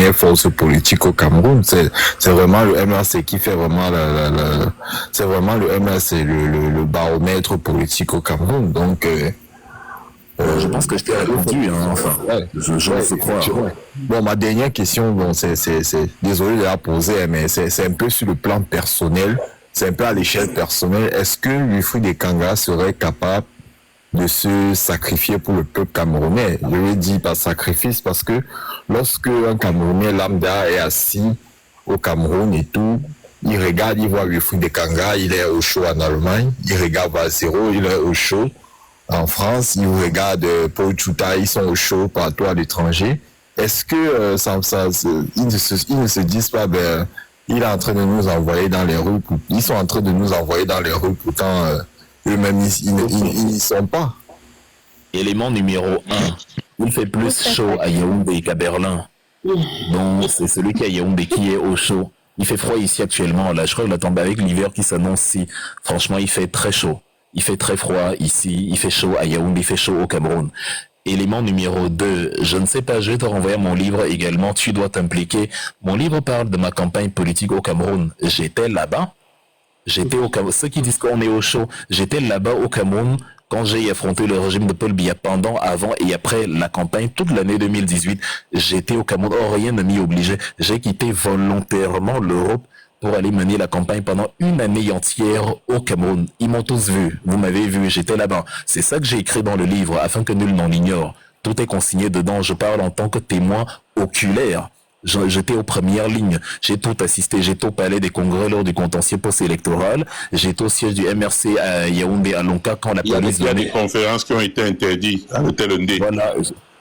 première force politique au Cameroun. C'est vraiment le MRC qui fait vraiment c'est vraiment le MRC, le baromètre politique au Cameroun. Donc, je pense que je t'ai répondu, hein, enfin, je crois. Bon, ma dernière question, bon, c'est désolé de la poser, mais c'est un peu sur le plan personnel, c'est un peu à l'échelle personnelle. Est-ce que Wilfried Ekanga serait capable de se sacrifier pour le peuple camerounais? Je veux dire par sacrifice parce que lorsque un Camerounais lambda est assis au Cameroun et tout, il regarde, il voit Wilfried Ekanga, il est au show en Allemagne, il regarde Valsero, il est au show en France, il regarde Paul Chouta, ils sont au show partout à l'étranger. Est-ce que ils ne se disent pas, ben, il est en train de nous envoyer dans les rues, ils sont en train de nous envoyer dans les rues, pourtant eux-mêmes, ils n'y sont pas. Élément numéro 1, il fait plus chaud à Yaoundé qu'à Berlin. Donc, c'est celui qui est à Yaoundé qui est au chaud. Il fait froid ici actuellement. Là, je crois que avec l'hiver qui s'annonce ici, franchement, il fait très chaud. Il fait très froid ici, il fait chaud à Yaoundé, il fait chaud au Cameroun. Élément numéro 2, je ne sais pas, je vais te renvoyer mon livre également, tu dois t'impliquer. Mon livre parle de ma campagne politique au Cameroun. J'étais là-bas. J'étais au Cameroun. Ceux qui disent qu'on est au chaud, j'étais là-bas au Cameroun quand j'ai affronté le régime de Paul Biya pendant, avant et après la campagne, toute l'année 2018. J'étais au Cameroun. Oh, rien ne m'y obligeait. J'ai quitté volontairement l'Europe pour aller mener la campagne pendant une année entière au Cameroun. Ils m'ont tous vu. Vous m'avez vu, j'étais là-bas. C'est ça que j'ai écrit dans le livre, afin que nul n'en ignore. Tout est consigné dedans. Je parle en tant que témoin oculaire. J'étais aux premières lignes. J'ai tout assisté. J'étais au palais des congrès lors du contentieux post-électoral. J'étais au siège du MRC à Yaoundé, à Lonka, quand la police... Il y a des conférences qui ont été interdites à l'hôtel Ndé.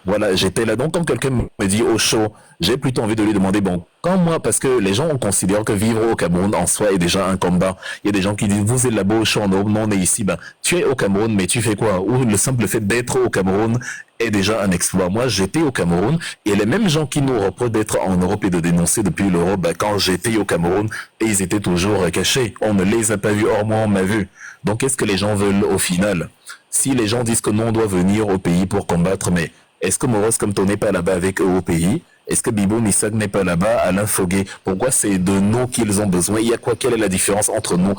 Voilà, j'étais là. Donc, quand quelqu'un me dit au chaud, j'ai plutôt envie de lui demander, bon, quand moi, parce que les gens ont considéré que vivre au Cameroun en soi est déjà un combat. Il y a des gens qui disent, vous êtes là-bas au chaud en Europe, non, on est ici. Ben, tu es au Cameroun, mais tu fais quoi? Ou le simple fait d'être au Cameroun est déjà un exploit. Moi, j'étais au Cameroun, et les mêmes gens qui nous reprochent d'être en Europe et de dénoncer depuis l'Europe, ben, quand j'étais au Cameroun, et ils étaient toujours cachés. On ne les a pas vus, or moi, on m'a vu. Donc, qu'est-ce que les gens veulent au final? Si les gens disent que non, on doit venir au pays pour combattre, mais est-ce que Maurice Kamto n'est pas là-bas avec eux au pays? Est-ce que Bibo Missak n'est pas là-bas? Alain Foguet? Pourquoi c'est de nous qu'ils ont besoin? Il y a quoi? Quelle est la différence entre nous?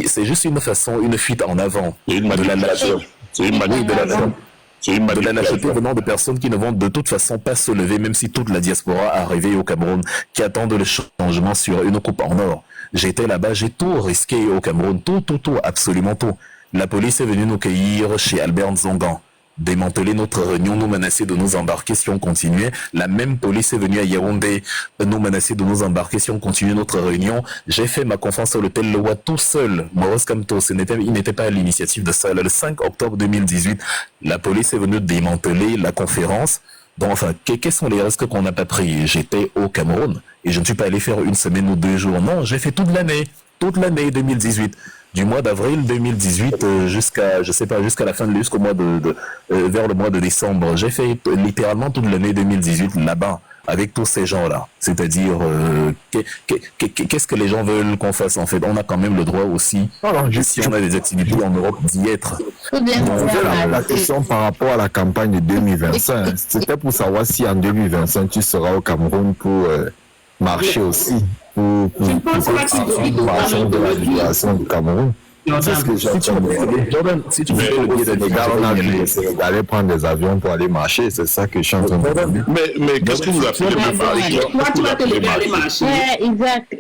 C'est juste une façon, une fuite en avant. De la nation. C'est une manipulation. De la lâcheté venant de personnes qui ne vont de toute façon pas se lever, même si toute la diaspora a arrivé au Cameroun, qui attendent le changement sur une coupe en or. J'étais là-bas, j'ai tout risqué au Cameroun, tout, absolument tout. La police est venue nous cueillir chez Albert Nzongan, démanteler notre réunion, nous menacer de nous embarquer si on continuait. La même police est venue à Yaoundé nous menacer de nous embarquer si on continuait notre réunion. J'ai fait ma conférence à l'hôtel Lewa tout seul. Maurice Kamto, il n'était pas à l'initiative de ça. Le 5 octobre 2018, la police est venue démanteler la conférence. Donc, enfin, quels sont les risques qu'on n'a pas pris? J'étais au Cameroun et je ne suis pas allé faire une semaine ou 2 jours. Non, j'ai fait toute l'année 2018. Du mois d'avril 2018 jusqu'à la fin jusqu'au mois vers le mois de décembre. J'ai fait littéralement toute l'année 2018 là-bas avec tous ces gens-là. C'est-à-dire, qu'est-ce que les gens veulent qu'on fasse en fait? On a quand même le droit aussi, si on a des activités en Europe, d'y être. La question par rapport à la campagne de 2025, c'était pour savoir si en 2025 tu seras au Cameroun pour marcher aussi. Pour marcher de la libération du Cameroun. C'est ce que j'ai entendu. Jordan, si tu veux le billet d'aller prendre des avions pour aller marcher, c'est ça que je suis en train de dire. Mais qu'est-ce que vous appelez le marcher? Exact.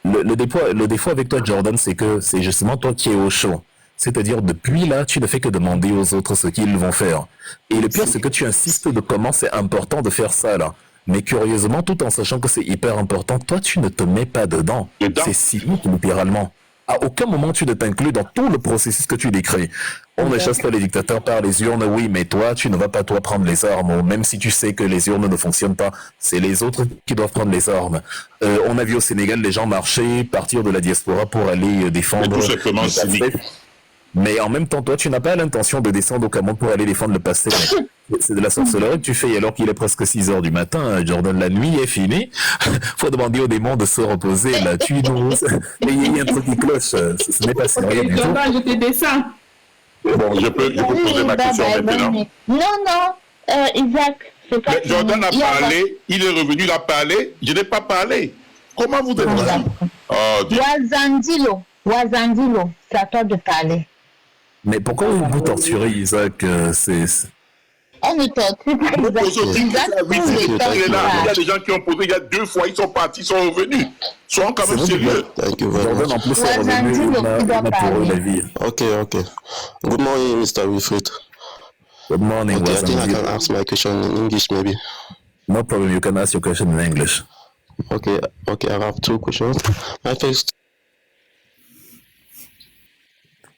Le défaut avec toi, Jordan, c'est que c'est justement toi qui es au chaud. C'est-à-dire, depuis là, tu ne fais que demander aux autres ce qu'ils vont faire. Et le pire, c'est que tu insistes de comment c'est important de faire ça, là. Mais curieusement, tout en sachant que c'est hyper important, toi, tu ne te mets pas dedans. C'est cynique, littéralement. À aucun moment, tu ne t'inclus dans tout le processus que tu décris. On ne chasse pas les dictateurs par les urnes, oui, mais toi, tu ne vas pas, toi, prendre les armes. Même si tu sais que les urnes ne fonctionnent pas, c'est les autres qui doivent prendre les armes. On a vu au Sénégal les gens marcher, partir de la diaspora pour aller défendre... Mais tout simplement cynique. Mais en même temps, toi, tu n'as pas l'intention de descendre au Cameroun pour aller défendre le passé. C'est de la sorcellerie que tu fais alors qu'il est presque 6 heures du matin. Jordan, la nuit est finie. Faut demander aux démons de se reposer. Là, tu nous... Il y a un truc qui cloche. Ce n'est pas sérieux du tout. Je te descends. Bon, je peux poser ma question maintenant. Non, Isaac, Mais Jordan a parlé, il est revenu, il a parlé, je n'ai pas parlé. Comment vous êtes là? Oh, Wazandilo, c'est à toi de parler. Mais pourquoi vous torturez Isaac? On ne torture pas Isaac. Il y a des gens qui ont posé il y a 2 fois, ils sont partis, ils sont revenus. Soyons quand même sérieux. Jordan, en plus, est revenu, il a pour la vie. Okay. Good morning, Mr. Wilfred. Good morning, Okay, I think I Wazandilo. can ask my question in English, maybe. No problem, you can ask your question in English. Okay, I have 2 questions. My first,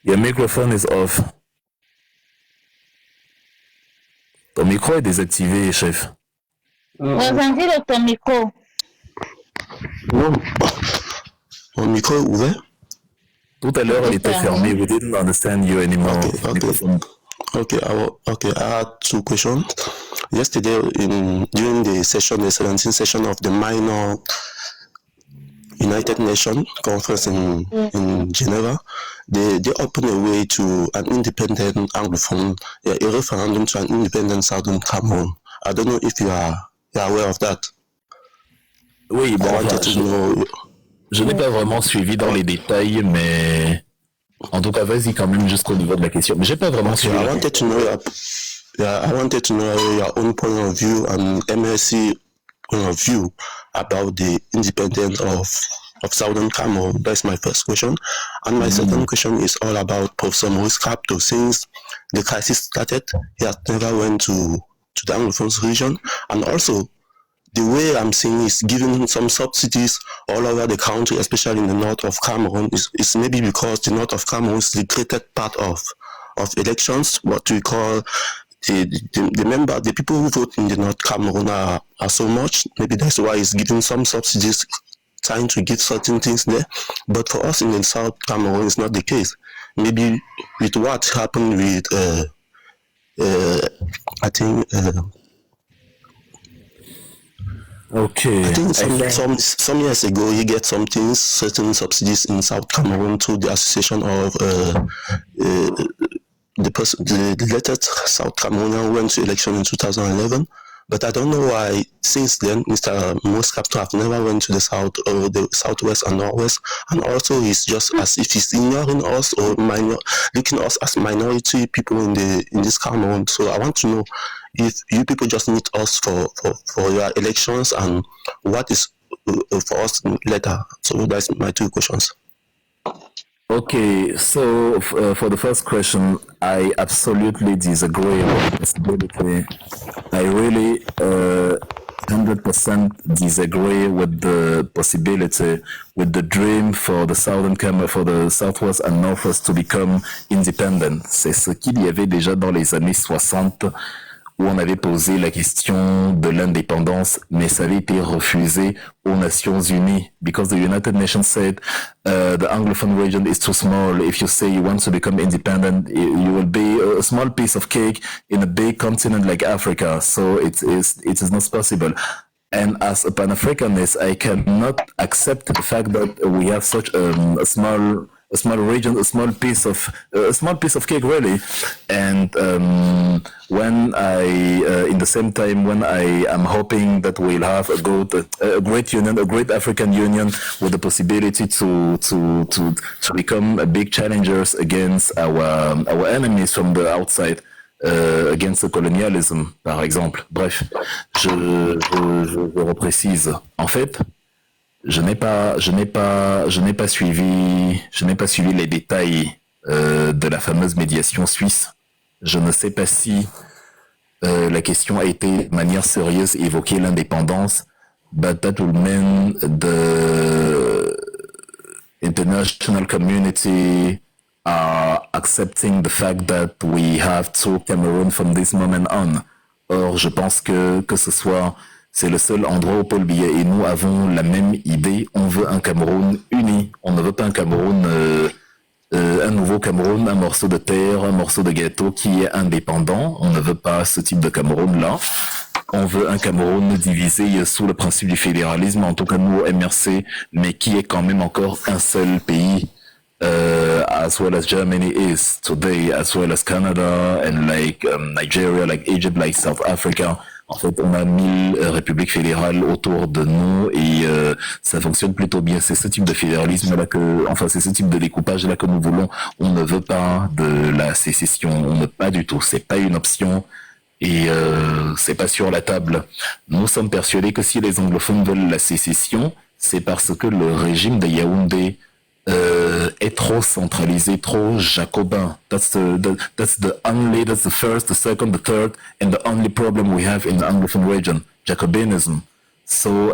Your microphone is off. Ton micro est désactivé, chef. Wazandilo, ton micro. non, mon micro est ouvert. Tout à l'heure, il était fermé. We didn't understand you anymore. Okay. Microphone. Okay, I had 2 questions. Yesterday, during the 17th session of the minor United Nations conference in Geneva, they opened a way to an independent Anglophone, a referendum to an independent Southern Cameroon. I don't know if you are aware of that. Oui, bon, I wanted to know. je n'ai pas vraiment suivi dans les détails, mais en tout cas, vas-y quand même jusqu'au niveau de la question. Mais j'ai pas vraiment suivi. I wanted to know your own point of view and MSC point of view about the independence of Southern Cameroon. That's my first question. And my second question is all about Professor Maurice Capto. Since the crisis started, he has never went to the Anglophone region. And also, the way I'm seeing is giving some subsidies all over the country, especially in the north of Cameroon, is maybe because the north of Cameroon is the greatest part of elections, what we call the people who vote in the North Cameroon are so much. Maybe that's why it's giving some subsidies, trying to give certain things there. But for us in the South Cameroon, it's not the case. Maybe with what happened with, I think some years ago, you get certain subsidies in South Cameroon through the association of the latest South Cameroonian went to election in 2011. But I don't know why since then Mr. Maurice Capto have never went to the south or the southwest and northwest, and also he's just as if he's ignoring us or looking at us as minority people in this Cameroon. So I want to know if you people just need us for your elections and what is for us later. So that's my 2 questions. Okay, so for the first question, I absolutely disagree with possibility. I really 100% disagree with the possibility, with the dream for the for the Southwest and Northwest to become independent. C'est ce qu'il y avait déjà dans les années 60, où on avait posé la question de l'indépendance, mais ça avait été refusé aux Nations Unies, because the United Nations said the Anglophone region is too small. If you say you want to become independent, you will be a small piece of cake in a big continent like Africa. So it is not possible. And as a Pan-Africanist, I cannot accept the fact that we have such a small region, a small piece of cake, really. And when in the same time, when I am hoping that we'll have a great union, a great African Union with the possibility to become big challengers against our enemies from the outside. Against the colonialism, par exemple. Bref, je reprécise. En fait, je n'ai pas suivi les détails de la fameuse médiation suisse. Je ne sais pas si la question a été de manière sérieuse évoquée, l'indépendance, but that will mean the international community are accepting the fact that we have two Cameroon from this moment on. Or, je pense que c'est le seul endroit où Paul Biya et nous avons la même idée. On veut un Cameroun uni. On ne veut pas un Cameroun, un nouveau Cameroun, un morceau de terre, un morceau de gâteau qui est indépendant. On ne veut pas ce type de Cameroun-là. On veut un Cameroun divisé sous le principe du fédéralisme, en tout cas nous au MRC, mais qui est quand même encore un seul pays. As well as Germany is today, as well as Canada and like Nigeria, like Egypt, like South Africa. En fait, on a 1000 républiques fédérales autour de nous et ça fonctionne plutôt bien. C'est ce type de fédéralisme-là c'est ce type de découpage-là que nous voulons. On ne veut pas de la sécession, on ne pas du tout. C'est pas une option. Et c'est pas sur la table. Nous sommes persuadés que si les anglophones veulent la sécession, c'est parce que le régime de Yaoundé est trop centralisé, trop jacobin. That's the first, the second, the third, and the only problem we have in the Anglophone region, Jacobinism. So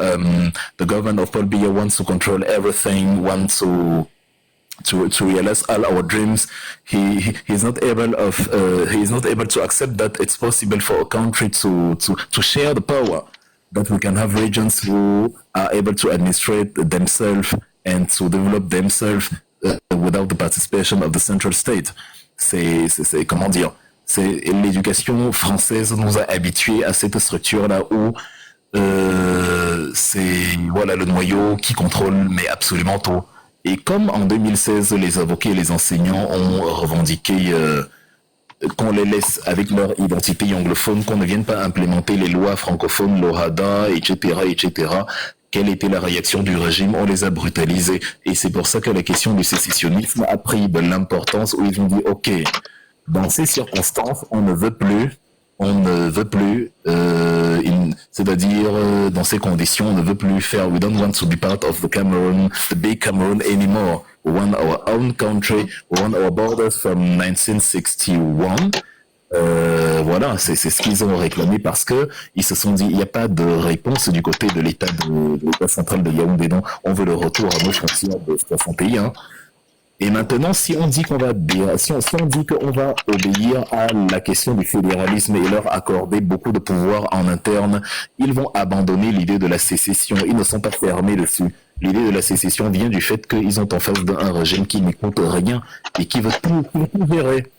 the government of Paul Biya wants to control everything, wants to realize all our dreams. He's not able to accept that it's possible for a country to share the power, that we can have regions who are able to administrate themselves and to develop themselves without the participation of the central state. C'est comment dire, c'est l'éducation française nous a habitués à cette structure-là où c'est le noyau qui contrôle mais absolument tout. Et comme en 2016, les avocats et les enseignants ont revendiqué qu'on les laisse avec leur identité anglophone, qu'on ne vienne pas implémenter les lois francophones, l'OHADA, etc., quelle était la réaction du régime? On les a brutalisés. Et c'est pour ça que la question du sécessionnisme a pris de l'importance, où ils ont dit, OK, dans ces circonstances, on ne veut plus, c'est-à-dire dans ces conditions, on ne veut plus faire, we don't want to be part of the Cameroon, the big Cameroon anymore. We want our own country, we want our borders from 1961. Voilà, c'est ce qu'ils ont réclamé parce que ils se sont dit, il n'y a pas de réponse du côté de l'État central de Yaoundé, donc on veut le retour à nos frontières de 61. Et maintenant, si on dit qu'on va obéir à la question du fédéralisme et leur accorder beaucoup de pouvoir en interne, ils vont abandonner l'idée de la sécession. Ils ne sont pas fermés dessus. L'idée de la sécession vient du fait qu'ils ont en face d'un régime qui n'écoute rien et qui veut tout gérer.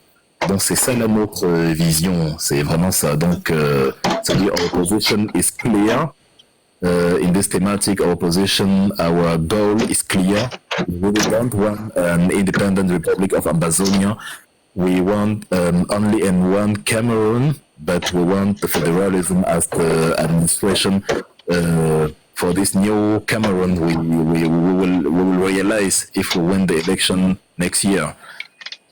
Donc c'est ça notre vision, c'est vraiment ça. Donc, c'est-à-dire our position is clear. In this thematic, our position, our goal is clear. We don't want an independent Republic of Ambazonia. We want only in one Cameroon, but we want the federalism as the administration. For this new Cameroon, we will realize if we win the election next year.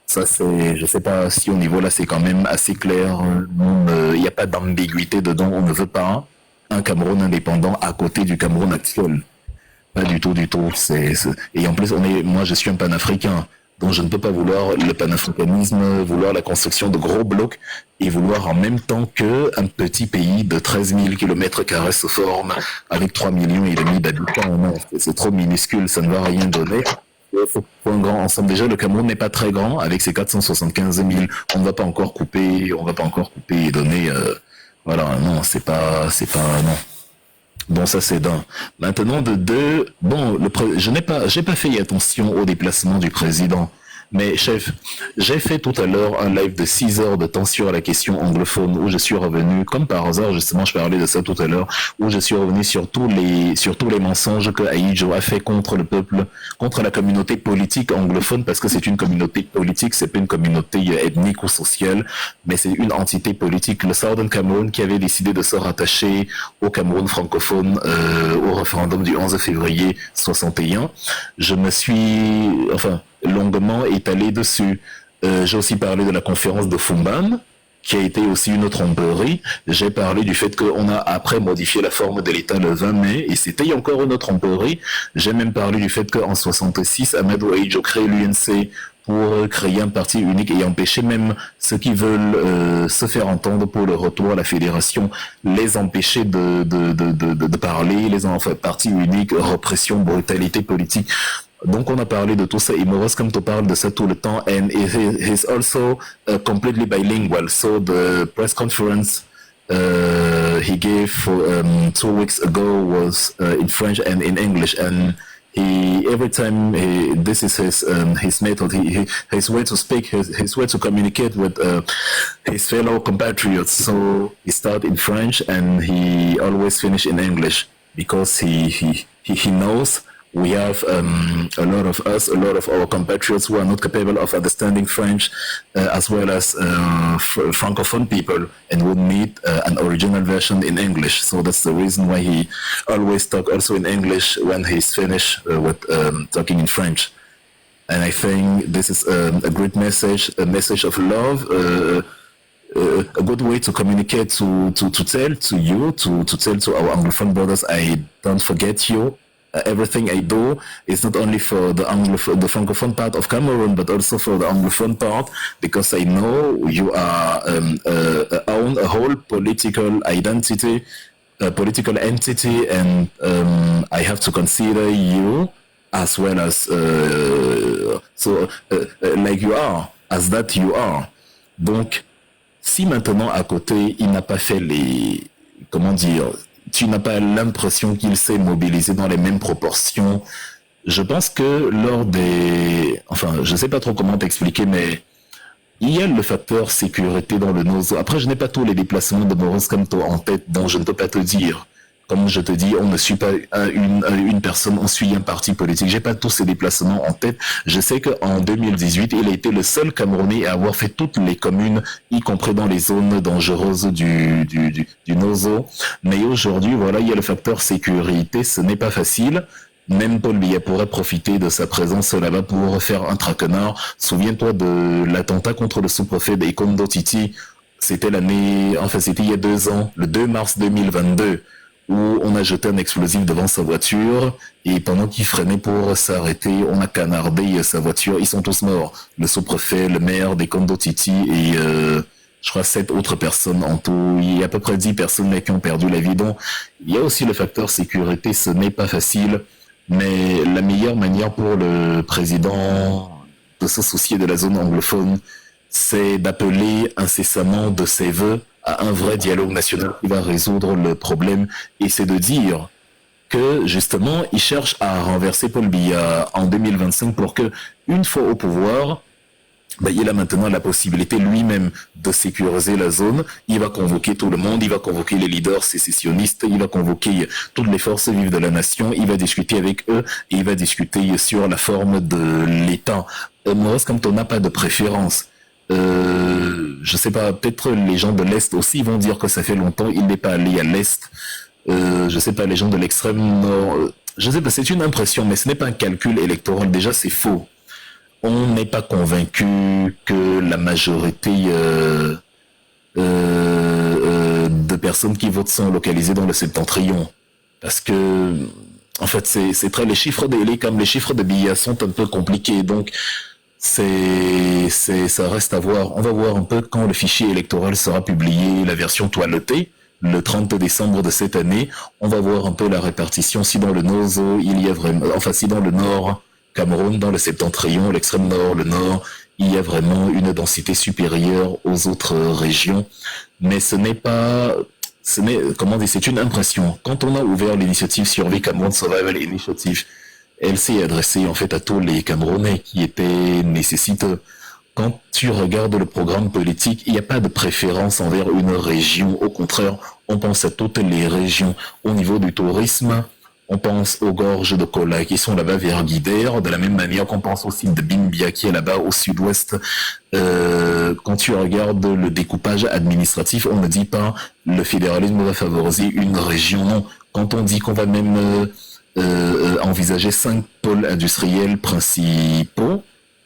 Ça, je sais pas si au niveau là, c'est quand même assez clair. Il n'y a pas d'ambiguïté dedans. On ne veut pas un Cameroun indépendant à côté du Cameroun actuel. Pas du tout. Et en plus, moi, je suis un panafricain. Donc, je ne peux pas vouloir le panafricanisme, vouloir la construction de gros blocs et vouloir en même temps qu'un petit pays de 13 000 km² se forme avec 3,5 millions d'habitants. Non, c'est trop minuscule, ça ne va rien donner. Il faut un grand ensemble. Déjà, le Cameroun n'est pas très grand, avec ses 475 000. On ne va pas encore couper et donner, voilà, non, c'est pas, non. Bon, ça c'est d'un. Maintenant, de deux, bon, j'ai pas fait attention au déplacement du président. Mais chef, j'ai fait tout à l'heure un live de 6 heures de temps sur la question anglophone où je suis revenu, comme par hasard, justement, je parlais de ça tout à l'heure, où je suis revenu sur tous les mensonges que Ahidjo a fait contre le peuple, contre la communauté politique anglophone, parce que c'est une communauté politique, c'est pas une communauté ethnique ou sociale, mais c'est une entité politique. Le Southern Cameroon qui avait décidé de se rattacher au Cameroun francophone au référendum du 11 février 61. Je me suis, longuement étalé dessus. J'ai aussi parlé de la conférence de Fumban, qui a été aussi une tromperie. J'ai parlé du fait qu'on a après modifié la forme de l'État le 20 mai, et c'était encore une tromperie. J'ai même parlé du fait qu'en 66, Amadou Ahidjo crée l'UNC pour créer un parti unique et empêcher même ceux qui veulent se faire entendre pour le retour à la fédération, les empêcher de parler, parti unique, répression, brutalité politique. Donc on a parlé de tout ça. Et Maurice Kamto parle de ça tout le temps, and he's also completely bilingual. So the press conference he gave 2 weeks ago was in French and in English, and every time this is his method, his way to speak, his way to communicate with his fellow compatriots. So he start in French and he always finish in English because he knows we have a lot of our compatriots who are not capable of understanding French, as well as Francophone people, and would need an original version in English. So that's the reason why he always talk also in English when he's finished with talking in French. And I think this is a great message, a message of love, a good way to communicate, to tell to you, to tell to our Anglophone brothers, I don't forget you. Everything I do is not only for the Francophone part of Cameroon, but also for the Anglophone part, because I know you are own a whole political identity, a political entity, and I have to consider you as well as like you are, as that you are. Donc, si maintenant à côté il n'a pas fait les, comment dire, tu n'as pas l'impression qu'il s'est mobilisé dans les mêmes proportions, je pense que lors des, enfin, je sais pas trop comment t'expliquer, mais il y a le facteur sécurité dans le Nozo. Après, je n'ai pas tous les déplacements de Maurice Kamto en tête, donc je ne peux pas te dire. Comme je te dis, on ne suit pas une personne, on suit un parti politique. J'ai pas tous ces déplacements en tête. Je sais qu'en 2018, il a été le seul Camerounais à avoir fait toutes les communes, y compris dans les zones dangereuses du Nozo. Mais aujourd'hui, voilà, il y a le facteur sécurité. Ce n'est pas facile. Même Paul Biya pourrait profiter de sa présence là-bas pour faire un traquenard. Souviens-toi de l'attentat contre le sous-préfet d'Ikondo Titi. C'était l'année, enfin, c'était il y a 2 ans, le 2 mars 2022. Où on a jeté un explosif devant sa voiture et pendant qu'il freinait pour s'arrêter, on a canardé sa voiture. Ils sont tous morts. Le sous-préfet, le maire des Kondo Titi et je crois 7 autres personnes en tout. Il y a à peu près 10 personnes qui ont perdu la vie. Donc, il y a aussi le facteur sécurité. Ce n'est pas facile, mais la meilleure manière pour le président de se soucier de la zone anglophone, c'est d'appeler incessamment de ses voeux à un vrai dialogue national qui va résoudre le problème, et c'est de dire que justement il cherche à renverser Paul Biya en 2025 pour que, une fois au pouvoir, il a maintenant la possibilité lui-même de sécuriser la zone. Il va convoquer tout le monde, il va convoquer les leaders sécessionnistes, il va convoquer toutes les forces vives de la nation, il va discuter avec eux et il va discuter sur la forme de l'État. Maurice Kamto n'a pas de préférence. Je sais pas, peut-être les gens de l'Est aussi vont dire que ça fait longtemps, il n'est pas allé à l'Est. Je sais pas, les gens de l'extrême nord, je sais pas, c'est une impression, mais ce n'est pas un calcul électoral, déjà c'est faux. On n'est pas convaincu que la majorité de personnes qui votent sont localisées dans le septentrion. Parce que, en fait, c'est très, les chiffres de Biya sont un peu compliqués, donc, ça reste à voir. On va voir un peu quand le fichier électoral sera publié, la version toilettée, le 30 décembre de cette année. On va voir un peu la répartition. Si dans le Nozo, il y a vraiment, enfin, si dans le nord, Cameroun, dans le septentrion, l'extrême nord, le nord, il y a vraiment une densité supérieure aux autres régions. Mais comment dire, c'est une impression. Quand on a ouvert l'initiative Survie Cameroun Survival Initiative, elle s'est adressée en fait à tous les Camerounais qui étaient nécessiteux. Quand tu regardes le programme politique, il n'y a pas de préférence envers une région. Au contraire, on pense à toutes les régions. Au niveau du tourisme, on pense aux gorges de Kola qui sont là-bas vers Guidère, de la même manière qu'on pense au site de Bimbia qui est là-bas au sud-ouest. Quand tu regardes le découpage administratif, on ne dit pas le fédéralisme va favoriser une région. Non, quand on dit qu'on va même envisager 5 pôles industriels principaux.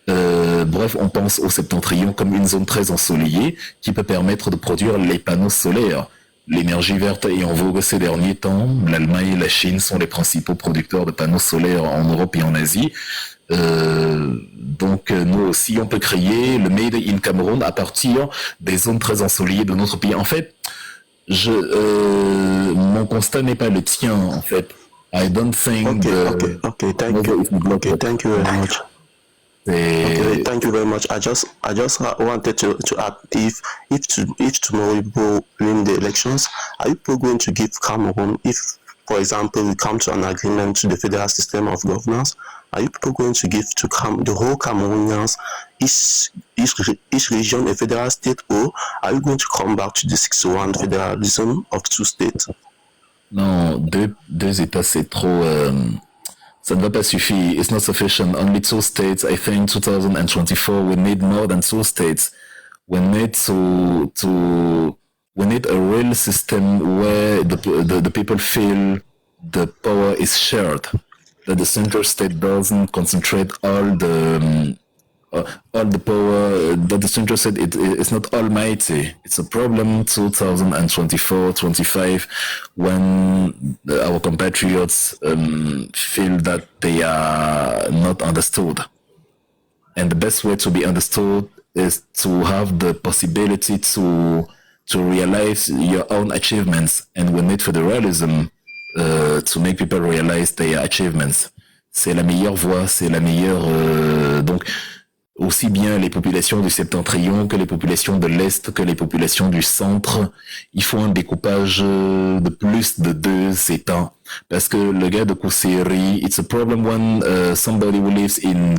Bref, on pense au septentrion comme une zone très ensoleillée qui peut permettre de produire les panneaux solaires. L'énergie verte est en vogue ces derniers temps. L'Allemagne et la Chine sont les principaux producteurs de panneaux solaires en Europe et en Asie. Donc nous aussi, on peut créer le Made in Cameroun à partir des zones très ensoleillées de notre pays. En fait, mon constat n'est pas le tien, en fait. I don't think. Thank you very much. Okay, thank you very much. I just wanted to add if tomorrow people win the elections, are you people going to give Cameroon, if for example we come to an agreement to the federal system of governance, are you people going to give to the whole Cameroonians each region a federal state, or are you going to come back to the 601 federalism of 2 states? Non, deux États, c'est trop Ça ne va pas suffire. It's not sufficient. Only 2 states. I think 2024 we need more than 2 states. We need we need a real system where the people feel the power is shared. That the central state doesn't concentrate all the power. That the central state it's not almighty. It's a problem 2024-25 when our compatriots feel that they are not understood. And the best way to be understood is to have the possibility to realize your own achievements. And we need federalism to make people realize their achievements. C'est la meilleure voie, c'est la meilleure... donc, aussi bien les populations du septentrion que les populations de l'Est, que les populations du centre, il faut un découpage de plus de 2 États. Parce que le gars de Kuseri, it's a problem when somebody who lives in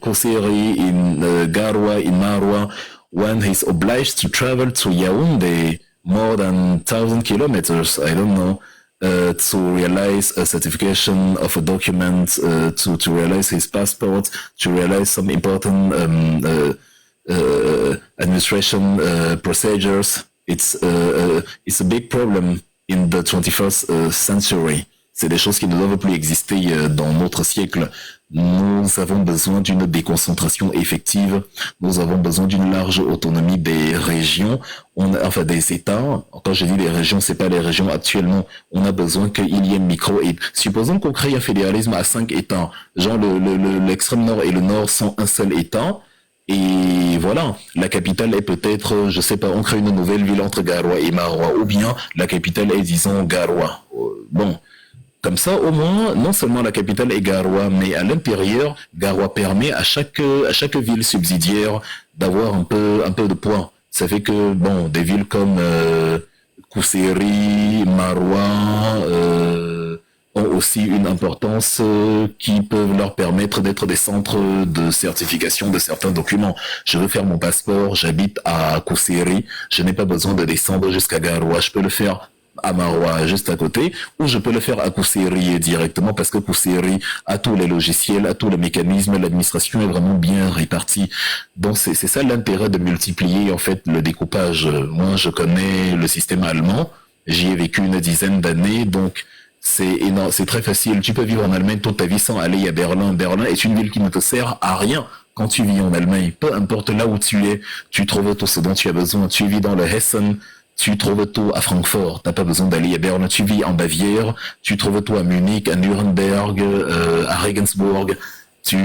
Kuseri, in Garwa, in Marwa, when he's obliged to travel to Yaoundé more than 1,000 kilometers, I don't know, to realize a certification of a document, to realize his passport, to realize some important administration procedures. It's a big problem in the 21st century. C'est des choses qui ne doivent plus exister dans notre siècle. Nous avons besoin d'une déconcentration effective. Nous avons besoin d'une large autonomie des régions, enfin des États. Quand je dis les régions, c'est pas les régions actuellement. On a besoin qu'il y ait micro-États. Supposons qu'on crée un fédéralisme à 5 États. Genre l'extrême nord et le nord sont un seul État. Et voilà, la capitale est peut-être, je sais pas, on crée une nouvelle ville entre Garoua et Maroua, ou bien la capitale est, disons, Garoua. Bon. Comme ça, au moins, non seulement la capitale est Garoua, mais à l'intérieur, Garoua permet à chaque ville subsidiaire d'avoir un peu de poids. Ça fait que, bon, des villes comme Kuseri, Maroua ont aussi une importance qui peuvent leur permettre d'être des centres de certification de certains documents. Je veux faire mon passeport, j'habite à Kuseri, je n'ai pas besoin de descendre jusqu'à Garoua, je peux le faire à Maroua, juste à côté, ou je peux le faire à Kuseri directement parce que Kuseri a tous les logiciels, a tous les mécanismes, l'administration est vraiment bien répartie. Donc c'est ça l'intérêt de multiplier en fait le découpage. Moi je connais le système allemand, j'y ai vécu une dizaine d'années, donc c'est énorme, c'est très facile. Tu peux vivre en Allemagne toute ta vie sans aller à Berlin. Berlin est une ville qui ne te sert à rien. Quand tu vis en Allemagne, peu importe là où tu es, tu trouves tout ce dont tu as besoin. Tu vis dans le Hessen, tu trouves tout à Francfort, t'as pas besoin d'aller à Berlin. Tu vis en Bavière, tu trouves tout à Munich, à Nuremberg, à Regensburg.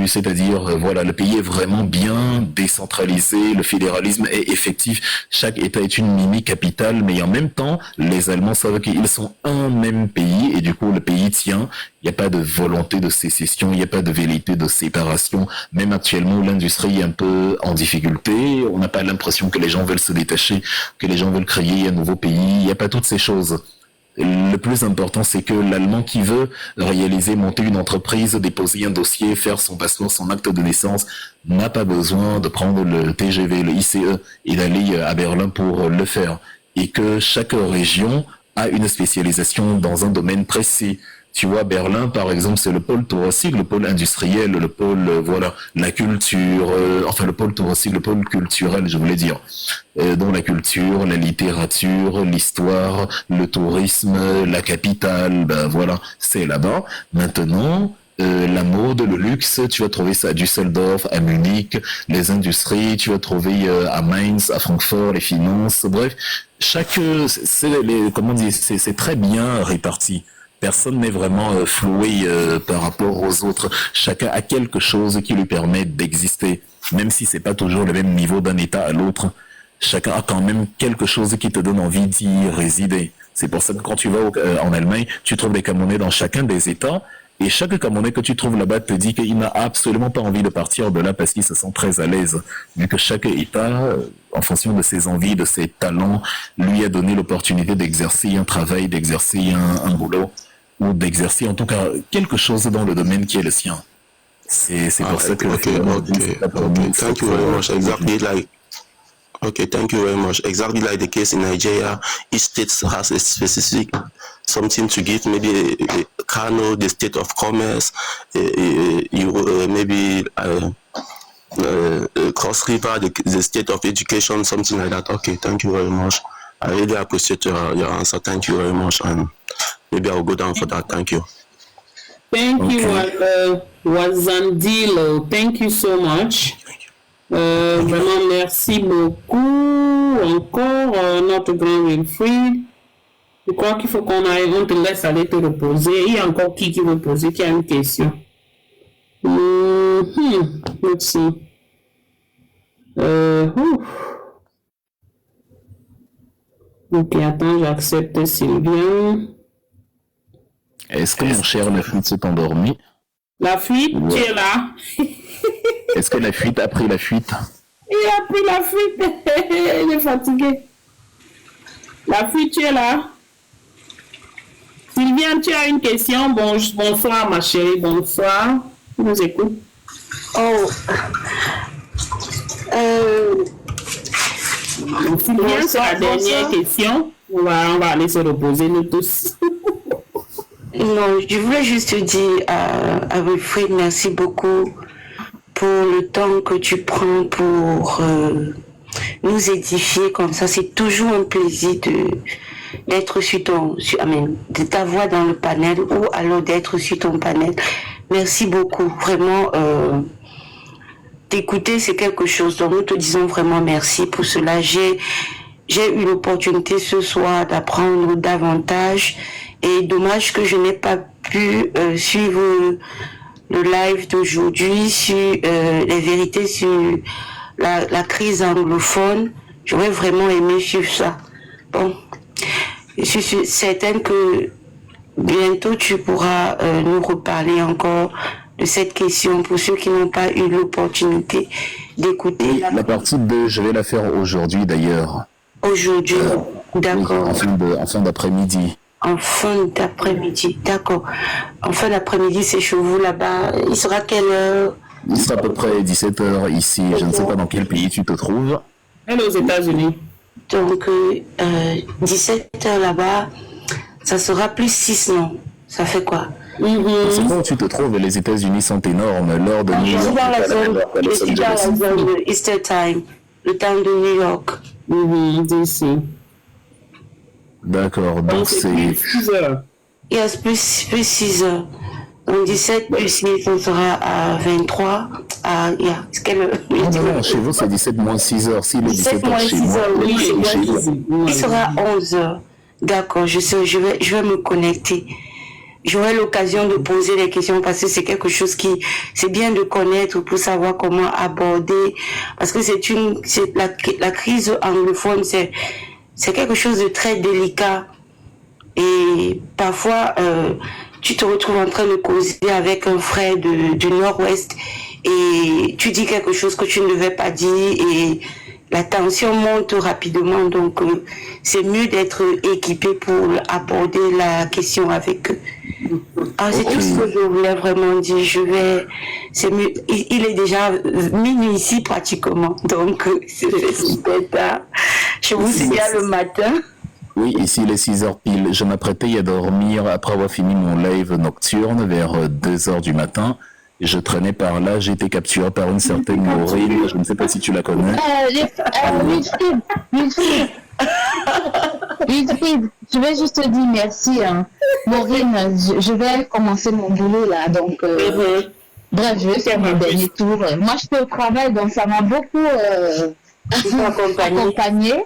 C'est-à-dire, voilà, le pays est vraiment bien décentralisé, le fédéralisme est effectif, chaque État est une mini-capitale, mais en même temps, les Allemands savent qu'ils sont un même pays, et du coup, le pays tient. Il n'y a pas de volonté de sécession, il n'y a pas de velléité de séparation. Même actuellement, l'industrie est un peu en difficulté, on n'a pas l'impression que les gens veulent se détacher, que les gens veulent créer un nouveau pays, il n'y a pas toutes ces choses. Le plus important, c'est que l'Allemand qui veut réaliser, monter une entreprise, déposer un dossier, faire son passeport, son acte de naissance, n'a pas besoin de prendre le TGV, le ICE et d'aller à Berlin pour le faire. Et que chaque région a une spécialisation dans un domaine précis. Tu vois, Berlin, par exemple, c'est le pôle touristique, le pôle industriel, le pôle, voilà, la culture, enfin le pôle touristique, le pôle culturel, je voulais dire. Donc la culture, la littérature, l'histoire, le tourisme, la capitale, ben voilà, c'est là-bas. Maintenant, la mode, le luxe, tu vas trouver ça à Düsseldorf, à Munich, les industries, tu vas trouver à Mainz, à Francfort, les finances, bref, c'est très bien réparti. Personne n'est vraiment floué par rapport aux autres. Chacun a quelque chose qui lui permet d'exister, même si c'est pas toujours le même niveau d'un État à l'autre. Chacun a quand même quelque chose qui te donne envie d'y résider. C'est pour ça que quand tu vas en Allemagne, tu trouves des Camerounais dans chacun des États, et chaque Camerounais que tu trouves là-bas te dit qu'il n'a absolument pas envie de partir de là parce qu'il se sent très à l'aise, vu que chaque État, en fonction de ses envies, de ses talents, lui a donné l'opportunité d'exercer un travail, d'exercer un boulot, ou d'exercer en tout cas quelque chose dans le domaine qui est le sien. C'est pour ça que... Okay. Thank you very much. Exactly like... Okay, thank you very much. Exactly like the case in Nigeria, each state has a specific something to give. Maybe Kano, the state of commerce, maybe Cross River, the state of education, something like that. Okay, thank you very much. I really appreciate your answer. Thank you very much, and maybe I'll go down for that. Thank you. Thank you, Wazandilo. Thank you so much. Vraiment, merci beaucoup. Encore, notre grand Wilfried. Je crois qu'il faut qu'on aille, on te laisse aller te reposer. Il y a encore qui veut poser, qui a une question. Let's see. Ok, attends, j'accepte Sylvien. Est-ce que mon cher La Fuite s'est endormi? La fuite, tu es là. Est-ce que La Fuite a pris la fuite? Il a pris la fuite. Il est fatigué. La fuite, tu es là. Sylviane, tu as une question? Bonsoir, ma chérie. Bonsoir. Je vous écoute. Sylviane, c'est la dernière question. On va aller se reposer, nous tous. Non, je voulais juste dire à Wilfried, merci beaucoup pour le temps que tu prends pour nous édifier comme ça. C'est toujours un plaisir d'être de t'avoir dans le panel ou alors d'être sur ton panel. Merci beaucoup. Vraiment, t'écouter, c'est quelque chose. Donc, nous te disons vraiment merci pour cela. J'ai eu l'opportunité ce soir d'apprendre davantage. Et dommage que je n'ai pas pu suivre le live d'aujourd'hui sur les vérités sur la crise anglophone. J'aurais vraiment aimé suivre ça. Bon, je suis certaine que bientôt tu pourras nous reparler encore de cette question pour ceux qui n'ont pas eu l'opportunité d'écouter. La partie 2, je vais la faire aujourd'hui d'ailleurs. Aujourd'hui, d'accord. En fin d'après-midi. En fin d'après-midi, d'accord. En fin d'après-midi, c'est chez vous là-bas. Il sera quelle heure? Il sera à peu près 17h ici. Je ne sais pas dans quel pays tu te trouves. Elle est aux États-Unis. Donc, 17h là-bas, ça sera plus 6, non? Ça fait quoi? C'est où tu te trouves? Les États-Unis sont énormes. L'heure de New York. Je suis dans la zone de Easter Time, le temps de New York. D'ici. D'accord, donc c'est... plus 6 heures. Yes, plus 6 heures. Donc 17 plus 6, on sera à 23. Non, chez vous c'est 17 moins 6 heures. Si le 17 moins 6 heures, oui, il sera 11 heures. D'accord, je vais me connecter. J'aurai l'occasion de poser les questions parce que c'est quelque chose qui, c'est bien de connaître pour savoir comment aborder. Parce que la crise anglophone, c'est quelque chose de très délicat et parfois tu te retrouves en train de causer avec un frère du Nord-Ouest et tu dis quelque chose que tu ne devais pas dire et la tension monte rapidement, donc c'est mieux d'être équipé pour aborder la question avec eux. C'est tout ce que je voulais vraiment dire. C'est mieux. Il est déjà minuit ici pratiquement, donc c'est super tard. Je vous signale le matin. Oui, ici il est 6h pile. Je m'apprêtais à dormir après avoir fini mon live nocturne vers 2h du matin. Je traînais par là, j'ai été capturé par une certaine Maureen, je ne sais pas si tu la connais. Wilfried, je vais juste te dire merci. Hein. Maureen, je vais commencer mon boulot là, donc bref, je vais faire mon dernier tour. Moi, je fais au travail, donc ça m'a beaucoup accompagné.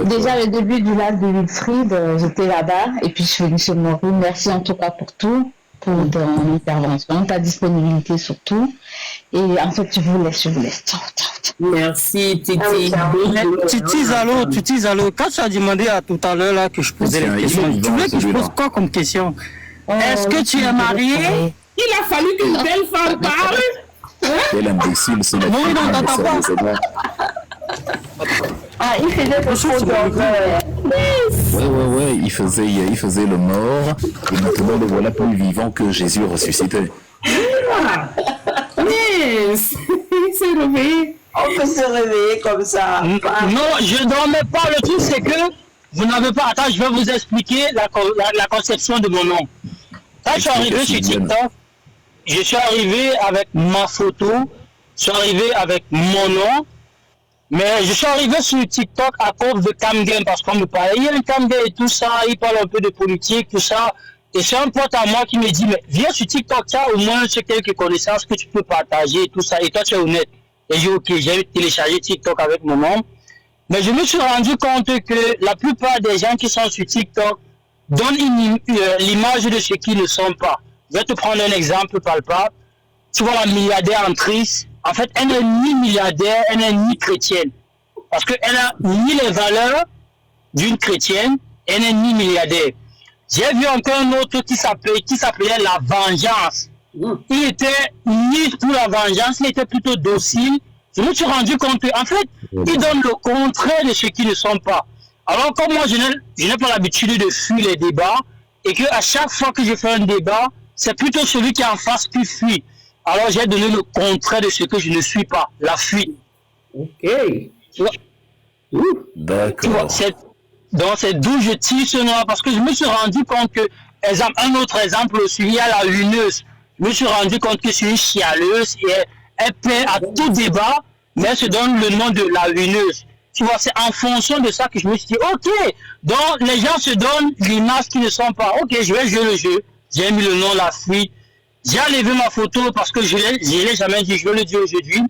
Déjà, le début du live de Wilfried, j'étais là-bas, et puis je suis venue sur Maureen. Merci en tout cas pour tout. Pour ton intervention, ta disponibilité surtout. Et en fait, je vous laisse. Ciao. Merci, Titi. Titi Zalo, quand tu as demandé tout à l'heure là, que je posais les questions, tu veux que je pose quoi comme question? Est-ce que tu es marié? Il a fallu qu'une belle femme parle. Quel imbécile, c'est la fille. Oui, non, t'entends pas. Il faisait le faux Ouais, il faisait le mort, et maintenant le voilà plus vivant que Jésus ressuscité. Yes, il s'est réveillé. On peut se réveiller comme ça. Non, je ne dormais pas. Le truc, c'est que vous n'avez pas... Attends, je vais vous expliquer la conception de mon nom. Quand je suis arrivé sur TikTok, je suis arrivé avec ma photo, je suis arrivé avec mon nom, mais je suis arrivé sur TikTok à cause de Camgame, parce qu'on me parlait, il y a un Camgame et tout ça, il parle un peu de politique, tout ça. Et c'est un pote à moi qui me dit, mais viens sur TikTok, tu as au moins quelques connaissances que tu peux partager et tout ça, et toi tu es honnête. Et j'ai dit, ok, j'ai téléchargé TikTok avec mon nom. Mais je me suis rendu compte que la plupart des gens qui sont sur TikTok donnent l'image de ce qu'ils ne sont pas. Je vais te prendre un exemple palpable. Tu vois la milliardaire en crise. En fait, elle n'est ni milliardaire, elle n'est ni chrétienne. Parce qu'elle n'a ni les valeurs d'une chrétienne, elle n'est ni milliardaire. J'ai vu encore un autre qui s'appelait La Vengeance. Il était ni pour la vengeance, il était plutôt docile. Je me suis rendu compte qu'en fait, il donne le contraire de ce qu'ils ne sont pas. Alors comme moi, je n'ai pas l'habitude de fuir les débats, et qu'à chaque fois que je fais un débat, c'est plutôt celui qui est en face qui fuit. Alors j'ai donné le contraire de ce que je ne suis pas, la fuite. Ok. D'accord. Donc c'est d'où je tire ce nom, parce que je me suis rendu compte que, un autre exemple aussi, il y a la luneuse. Je me suis rendu compte que c'est une chialeuse et elle plaît à tout débat, mais elle se donne le nom de la luneuse. Tu vois, c'est en fonction de ça que je me suis dit, ok, donc les gens se donnent l'image qu'ils ne sont pas. Ok, je vais jouer le jeu. J'ai mis le nom La Fuite. J'ai enlevé ma photo parce que je ne l'ai jamais dit, je vais le dire aujourd'hui.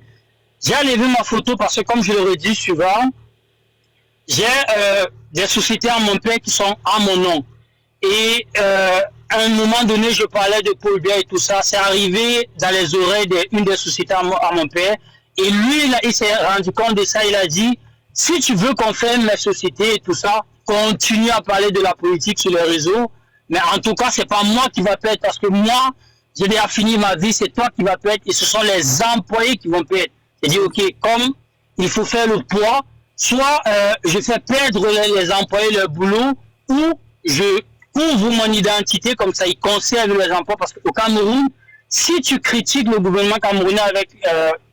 J'ai enlevé ma photo parce que, comme je le redis souvent, j'ai des sociétés à mon père qui sont à mon nom. Et à un moment donné, je parlais de Paul Biya et tout ça. C'est arrivé dans les oreilles d'une des sociétés à mon père. Et lui, il s'est rendu compte de ça. Il a dit, si tu veux qu'on ferme les sociétés et tout ça, continue à parler de la politique sur les réseaux. Mais en tout cas, c'est pas moi qui va perdre, parce que moi, j'ai déjà fini ma vie, c'est toi qui vas perdre, et ce sont les employés qui vont perdre. J'ai dit, ok, comme il faut faire le poids, soit je fais perdre les employés leur boulot, ou je couvre mon identité, comme ça ils conservent les emplois, parce qu'au Cameroun, si tu critiques le gouvernement camerounais avec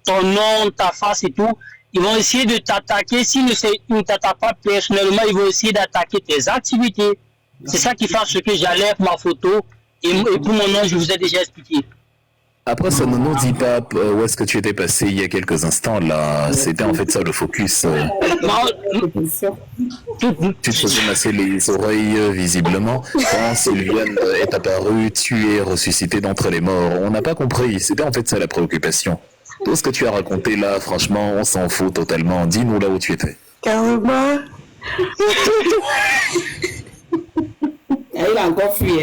ton nom, ta face et tout, ils vont essayer de t'attaquer. S'ils ne t'attaquent pas personnellement, ils vont essayer d'attaquer tes activités. C'est ça qui fait ce que j'enlève ma photo. Et pour mon nom, je vous ai déjà expliqué. Après, ça ne nous dit pas où est-ce que tu étais passé il y a quelques instants. Là, c'était en fait ça le focus. Tu te faisais masser les oreilles visiblement. Quand Sylviane est apparue, tu es ressuscité d'entre les morts. On n'a pas compris. C'était en fait ça la préoccupation. Tout ce que tu as raconté là, franchement, on s'en fout totalement. Dis-nous là où tu étais. Carrément. Il a encore fui.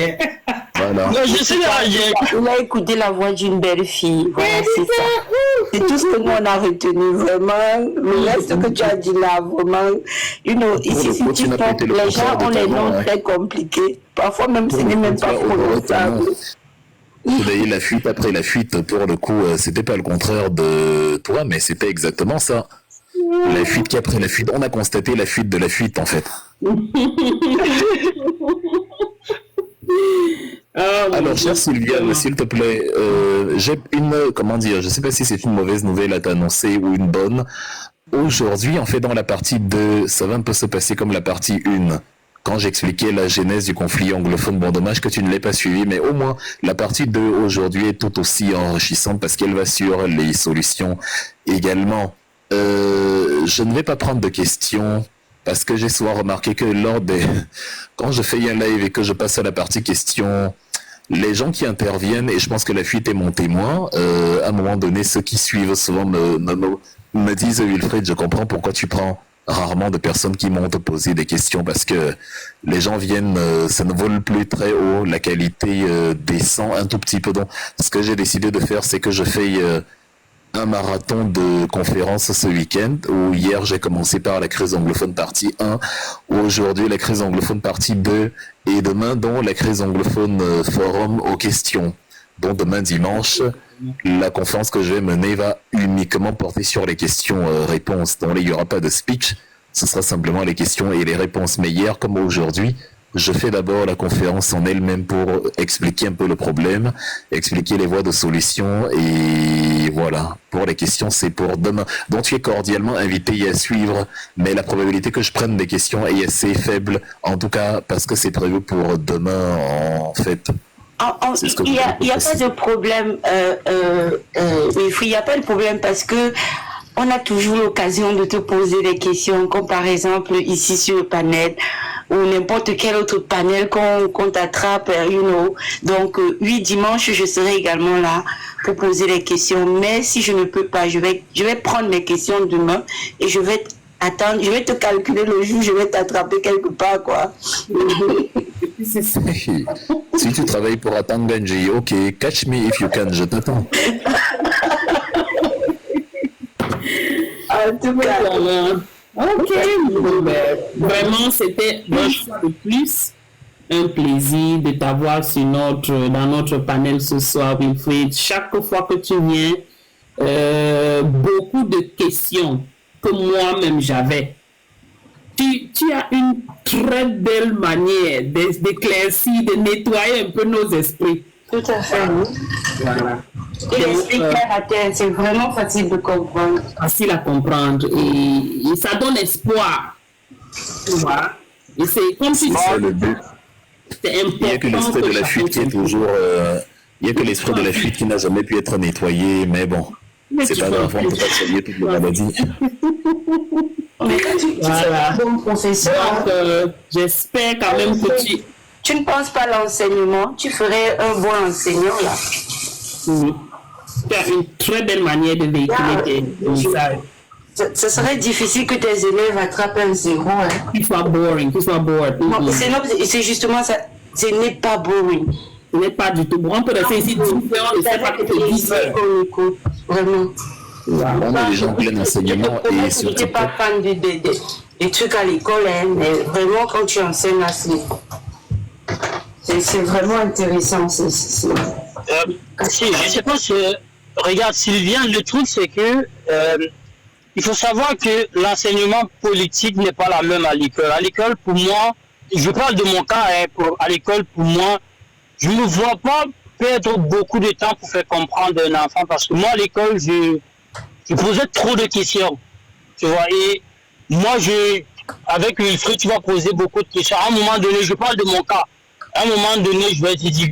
Voilà. Il a écouté la voix d'une belle fille. Voilà, c'est ça. C'est tout ce que nous on a retenu, vraiment. Le reste que tu as dit là, vraiment. Ici, sur TikTok, les gens ont les noms très compliqués. Parfois même, ce n'est même pas prononçable. D'ailleurs, la fuite après la fuite, pour le coup, c'était pas le contraire de toi, mais c'était exactement ça. La fuite qui après la fuite, on a constaté la fuite de la fuite en fait. Alors, chère Sylviane, s'il te plaît, j'ai je sais pas si c'est une mauvaise nouvelle à t'annoncer ou une bonne. Aujourd'hui, en fait, dans la partie 2, ça va un peu se passer comme la partie 1. Quand j'expliquais la genèse du conflit anglophone, bon, dommage que tu ne l'aies pas suivi, mais au moins, la partie 2 aujourd'hui est tout aussi enrichissante parce qu'elle va sur les solutions également. Je ne vais pas prendre de questions parce que j'ai souvent remarqué que quand je fais un live et que je passe à la partie questions, les gens qui interviennent, et je pense que la fuite est mon témoin, à un moment donné, ceux qui suivent souvent me disent, Wilfried, je comprends pourquoi tu prends rarement de personnes qui m'ont posé des questions, parce que les gens viennent, ça ne vole plus très haut, la qualité descend un tout petit peu. Donc, ce que j'ai décidé de faire, c'est que je fais un marathon de conférences ce week-end, où hier j'ai commencé par la crise anglophone partie 1, aujourd'hui la crise anglophone partie 2, et demain donc la crise anglophone forum aux questions. Donc demain dimanche, la conférence que je vais mener va uniquement porter sur les questions-réponses. Donc là, il n'y aura pas de speech, ce sera simplement les questions et les réponses. Mais hier, comme aujourd'hui, je fais d'abord la conférence en elle-même pour expliquer un peu le problème, expliquer les voies de solution et voilà. Pour les questions, c'est pour demain. Donc tu es cordialement invité à suivre, mais la probabilité que je prenne des questions est assez faible, en tout cas parce que c'est prévu pour demain en fait. Il n'y a pas de problème, il n'y a pas de problème parce que on a toujours l'occasion de te poser des questions, comme par exemple ici sur le panel ou n'importe quel autre panel qu'on t'attrape, Donc, oui, dimanche, je serai également là pour poser des questions. Mais si je ne peux pas, je vais prendre mes questions demain et je vais attendre, je vais te calculer le jour, je vais t'attraper quelque part, quoi. Si tu travailles pour Atanganji, ok, catch me if you can, je t'attends. En tout cas, ok. Vraiment, c'était une fois de plus un plaisir de t'avoir dans notre panel ce soir, Wilfried. Chaque fois que tu viens, beaucoup de questions que moi-même j'avais. Tu as une très belle manière d'éclaircir, de nettoyer un peu nos esprits. Tout à fait. Voilà. Et l'esprit clair à terre, c'est vraiment facile de comprendre. Facile à comprendre et ça donne espoir. Tu vois? Et c'est comme si c'est le but. C'est important. Il n'y a que l'esprit de la fuite qui est toujours. Il n'y a que l'esprit de la fuite qui n'a jamais pu être nettoyé, mais bon. C'est pas grave, on peut pas se lier toutes les maladies. Mais tu Voilà. es un bon professeur. Donc, j'espère quand même que tu ne penses pas à l'enseignement, tu ferais un bon enseignant là. Tu as une très belle manière de véhiculer tes messages. Ce serait difficile que tes élèves attrapent un zéro. Hein. Qu'il soit boring, qu'il soit bored. C'est justement ça. Ce n'est pas boring. Ce n'est pas du tout boring. On peut rester ici 10 heures, on ne sait pas que c'est 10 heures. Vraiment. On a des gens plein d'enseignement et surtout. Je n'étais pas fan des trucs à l'école, hein, mais vraiment quand tu enseignes là, c'est vraiment intéressant. Si, je sais pas si... Regarde, Sylviane, le truc c'est que il faut savoir que l'enseignement politique n'est pas la même à l'école. À l'école, pour moi, je parle de mon cas, hein, à l'école, pour moi, je ne me vois pas perdre beaucoup de temps pour faire comprendre un enfant parce que moi, à l'école, je posais trop de questions. Tu vois, et moi, avec Wilfried, tu vas poser beaucoup de questions. À un moment donné, je parle de mon cas. À un moment donné, je vais te dire,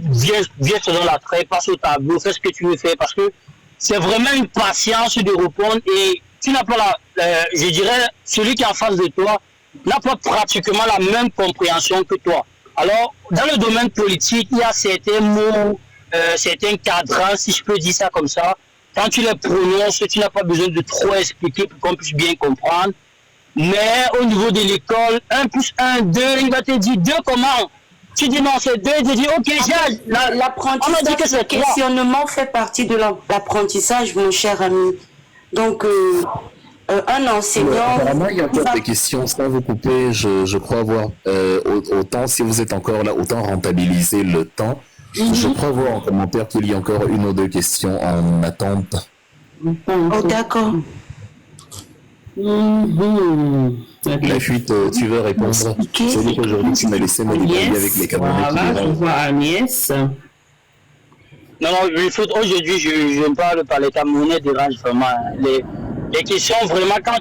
viens dans la traite, passe au tableau, fais ce que tu veux faire parce que c'est vraiment une patience de répondre et tu n'as pas je dirais, celui qui est en face de toi n'a pas pratiquement la même compréhension que toi. Alors, dans le domaine politique, il y a certains mots, certains cadrans, si je peux dire ça comme ça. Quand tu les prononces, tu n'as pas besoin de trop expliquer pour qu'on puisse bien comprendre. Mais au niveau de l'école, 1 plus 1, 2, il va te dire 2 comment? Tu dis non, c'est 2, tu dis ok, l'apprentissage, le questionnement fait partie de l'apprentissage, mon cher ami. Donc, un enseignant... Apparemment, il y a encore des questions, sans vous couper, je crois avoir autant, si vous êtes encore là, autant rentabiliser le temps. Je crois voir en commentaire qu'il y a encore 1 ou 2 questions en attente. Oh, d'accord. La fuite, tu veux répondre? C'est dit qu'aujourd'hui, tu m'as laissé me débrouiller avec les camarades. Voilà, je vois Agnès. Non, aujourd'hui, je ne parle pas, les Camerounais dérangent vraiment. Les questions, vraiment, quand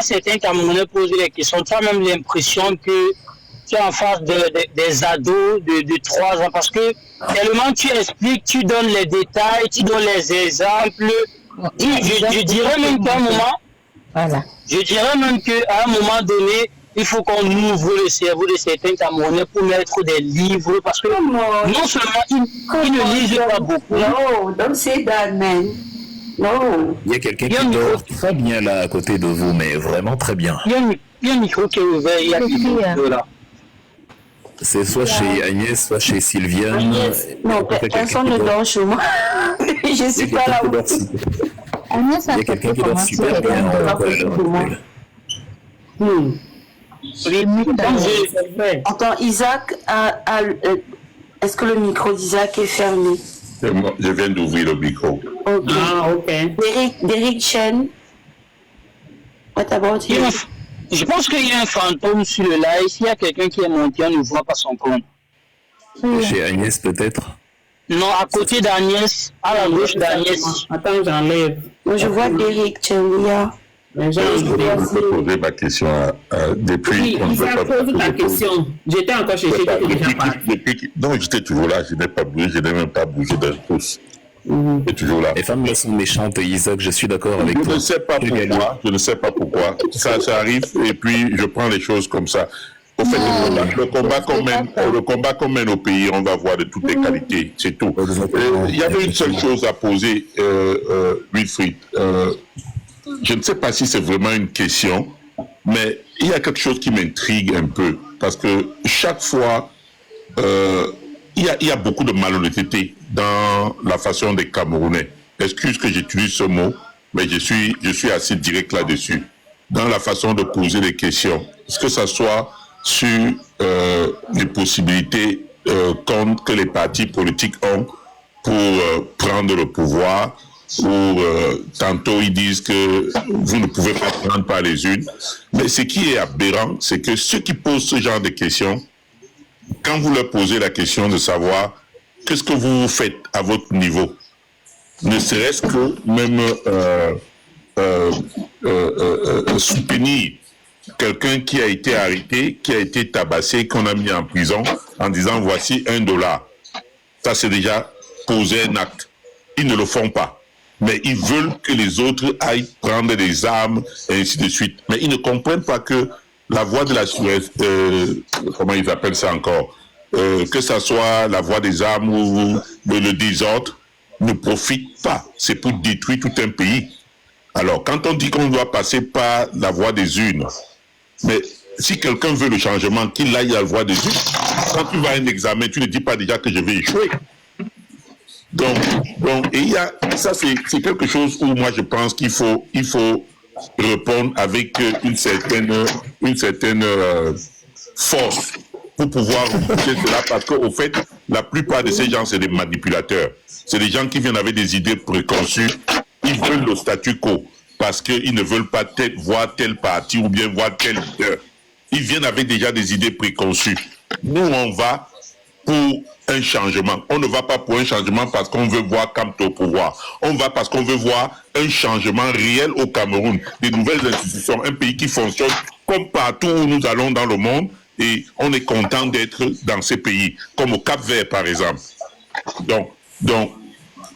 certains Camerounais posent des questions, tu as même l'impression que tu es en face des ados de 3 ans, parce que tellement tu expliques, tu donnes les détails, tu donnes les exemples. Je dirais même qu'à un moment, je dirais même qu'à un moment donné, il faut qu'on ouvre le cerveau de certains Camerounais pour mettre des livres, parce que non seulement ils ne lisent pas beaucoup. No, don't say that, man. No. Il y a quelqu'un qui dort très bien là à côté de vous, mais vraiment très bien. Il y a un micro qui est ouvert, il y a quelqu'un là. C'est soit chez Agnès, soit chez Sylviane. Agnès, non, personne ne dort chez moi. Je suis pas là aussi. Agnès, il y a quelqu'un qui dort super bien. Attends, Isaac, est-ce que le micro d'Isaac est fermé? Je viens d'ouvrir le micro. Ok. Ah, ok. Derek Chen, what about you? Je pense qu'il y a un fantôme sur le live. S'il y a quelqu'un qui est monté, on ne voit pas son compte. Chez Agnès, peut-être? Non, à côté d'Agnès, à la gauche d'Agnès. Attends, j'enlève. Moi, je vois Derek Tchelia. Je peux poser ma question depuis. Oui, Isaac, pose ta question. J'étais encore chez déjà parti. Non, j'étais toujours là. Je n'ai pas bougé. Je n'ai même pas bougé d'un pouce. Je suis toujours là. Les femmes là sont méchantes, Isaac, je suis d'accord avec toi. Je ne sais pas pourquoi. Ça arrive et puis je prends les choses comme ça. Au fait, le combat qu'on mène au pays, on va voir de toutes les qualités, c'est tout. Il y avait une seule chose à poser, Wilfried. Je ne sais pas si c'est vraiment une question, mais il y a quelque chose qui m'intrigue un peu, parce que chaque fois, il y a beaucoup de malhonnêteté dans la façon des Camerounais. Excuse que j'utilise ce mot, mais je suis assez direct là-dessus. Dans la façon de poser des questions, que ça soit sur les possibilités que les partis politiques ont pour prendre le pouvoir, ou tantôt ils disent que vous ne pouvez pas prendre par les unes. Mais ce qui est aberrant, c'est que ceux qui posent ce genre de questions, quand vous leur posez la question de savoir qu'est-ce que vous faites à votre niveau, ne serait-ce que même soutenir quelqu'un qui a été arrêté, qui a été tabassé, qu'on a mis en prison en disant voici $1. Ça, c'est déjà poser un acte. Ils ne le font pas. Mais ils veulent que les autres aillent prendre des armes et ainsi de suite. Mais ils ne comprennent pas que la voie de la comment ils appellent ça encore, que ça soit la voie des armes ou le désordre, ne profite pas. C'est pour détruire tout un pays. Alors, quand on dit qu'on doit passer par la voie des urnes, mais si quelqu'un veut le changement, qu'il aille à la voie des urnes, quand tu vas à un examen, tu ne dis pas déjà que je vais échouer. Donc et ça c'est quelque chose où moi je pense qu'il faut répondre avec une certaine force pour pouvoir repousser cela, parce qu'au fait, la plupart de ces gens, c'est des manipulateurs. C'est des gens qui viennent avec des idées préconçues. Ils veulent le statu quo parce qu'ils ne veulent pas voir tel parti ou bien voir tel leader. Ils viennent avec déjà des idées préconçues. Nous, on va pour un changement. On ne va pas pour un changement parce qu'on veut voir Kamto au pouvoir. On va parce qu'on veut voir un changement réel au Cameroun, des nouvelles institutions, un pays qui fonctionne comme partout où nous allons dans le monde, et on est content d'être dans ces pays, comme au Cap-Vert par exemple. Donc,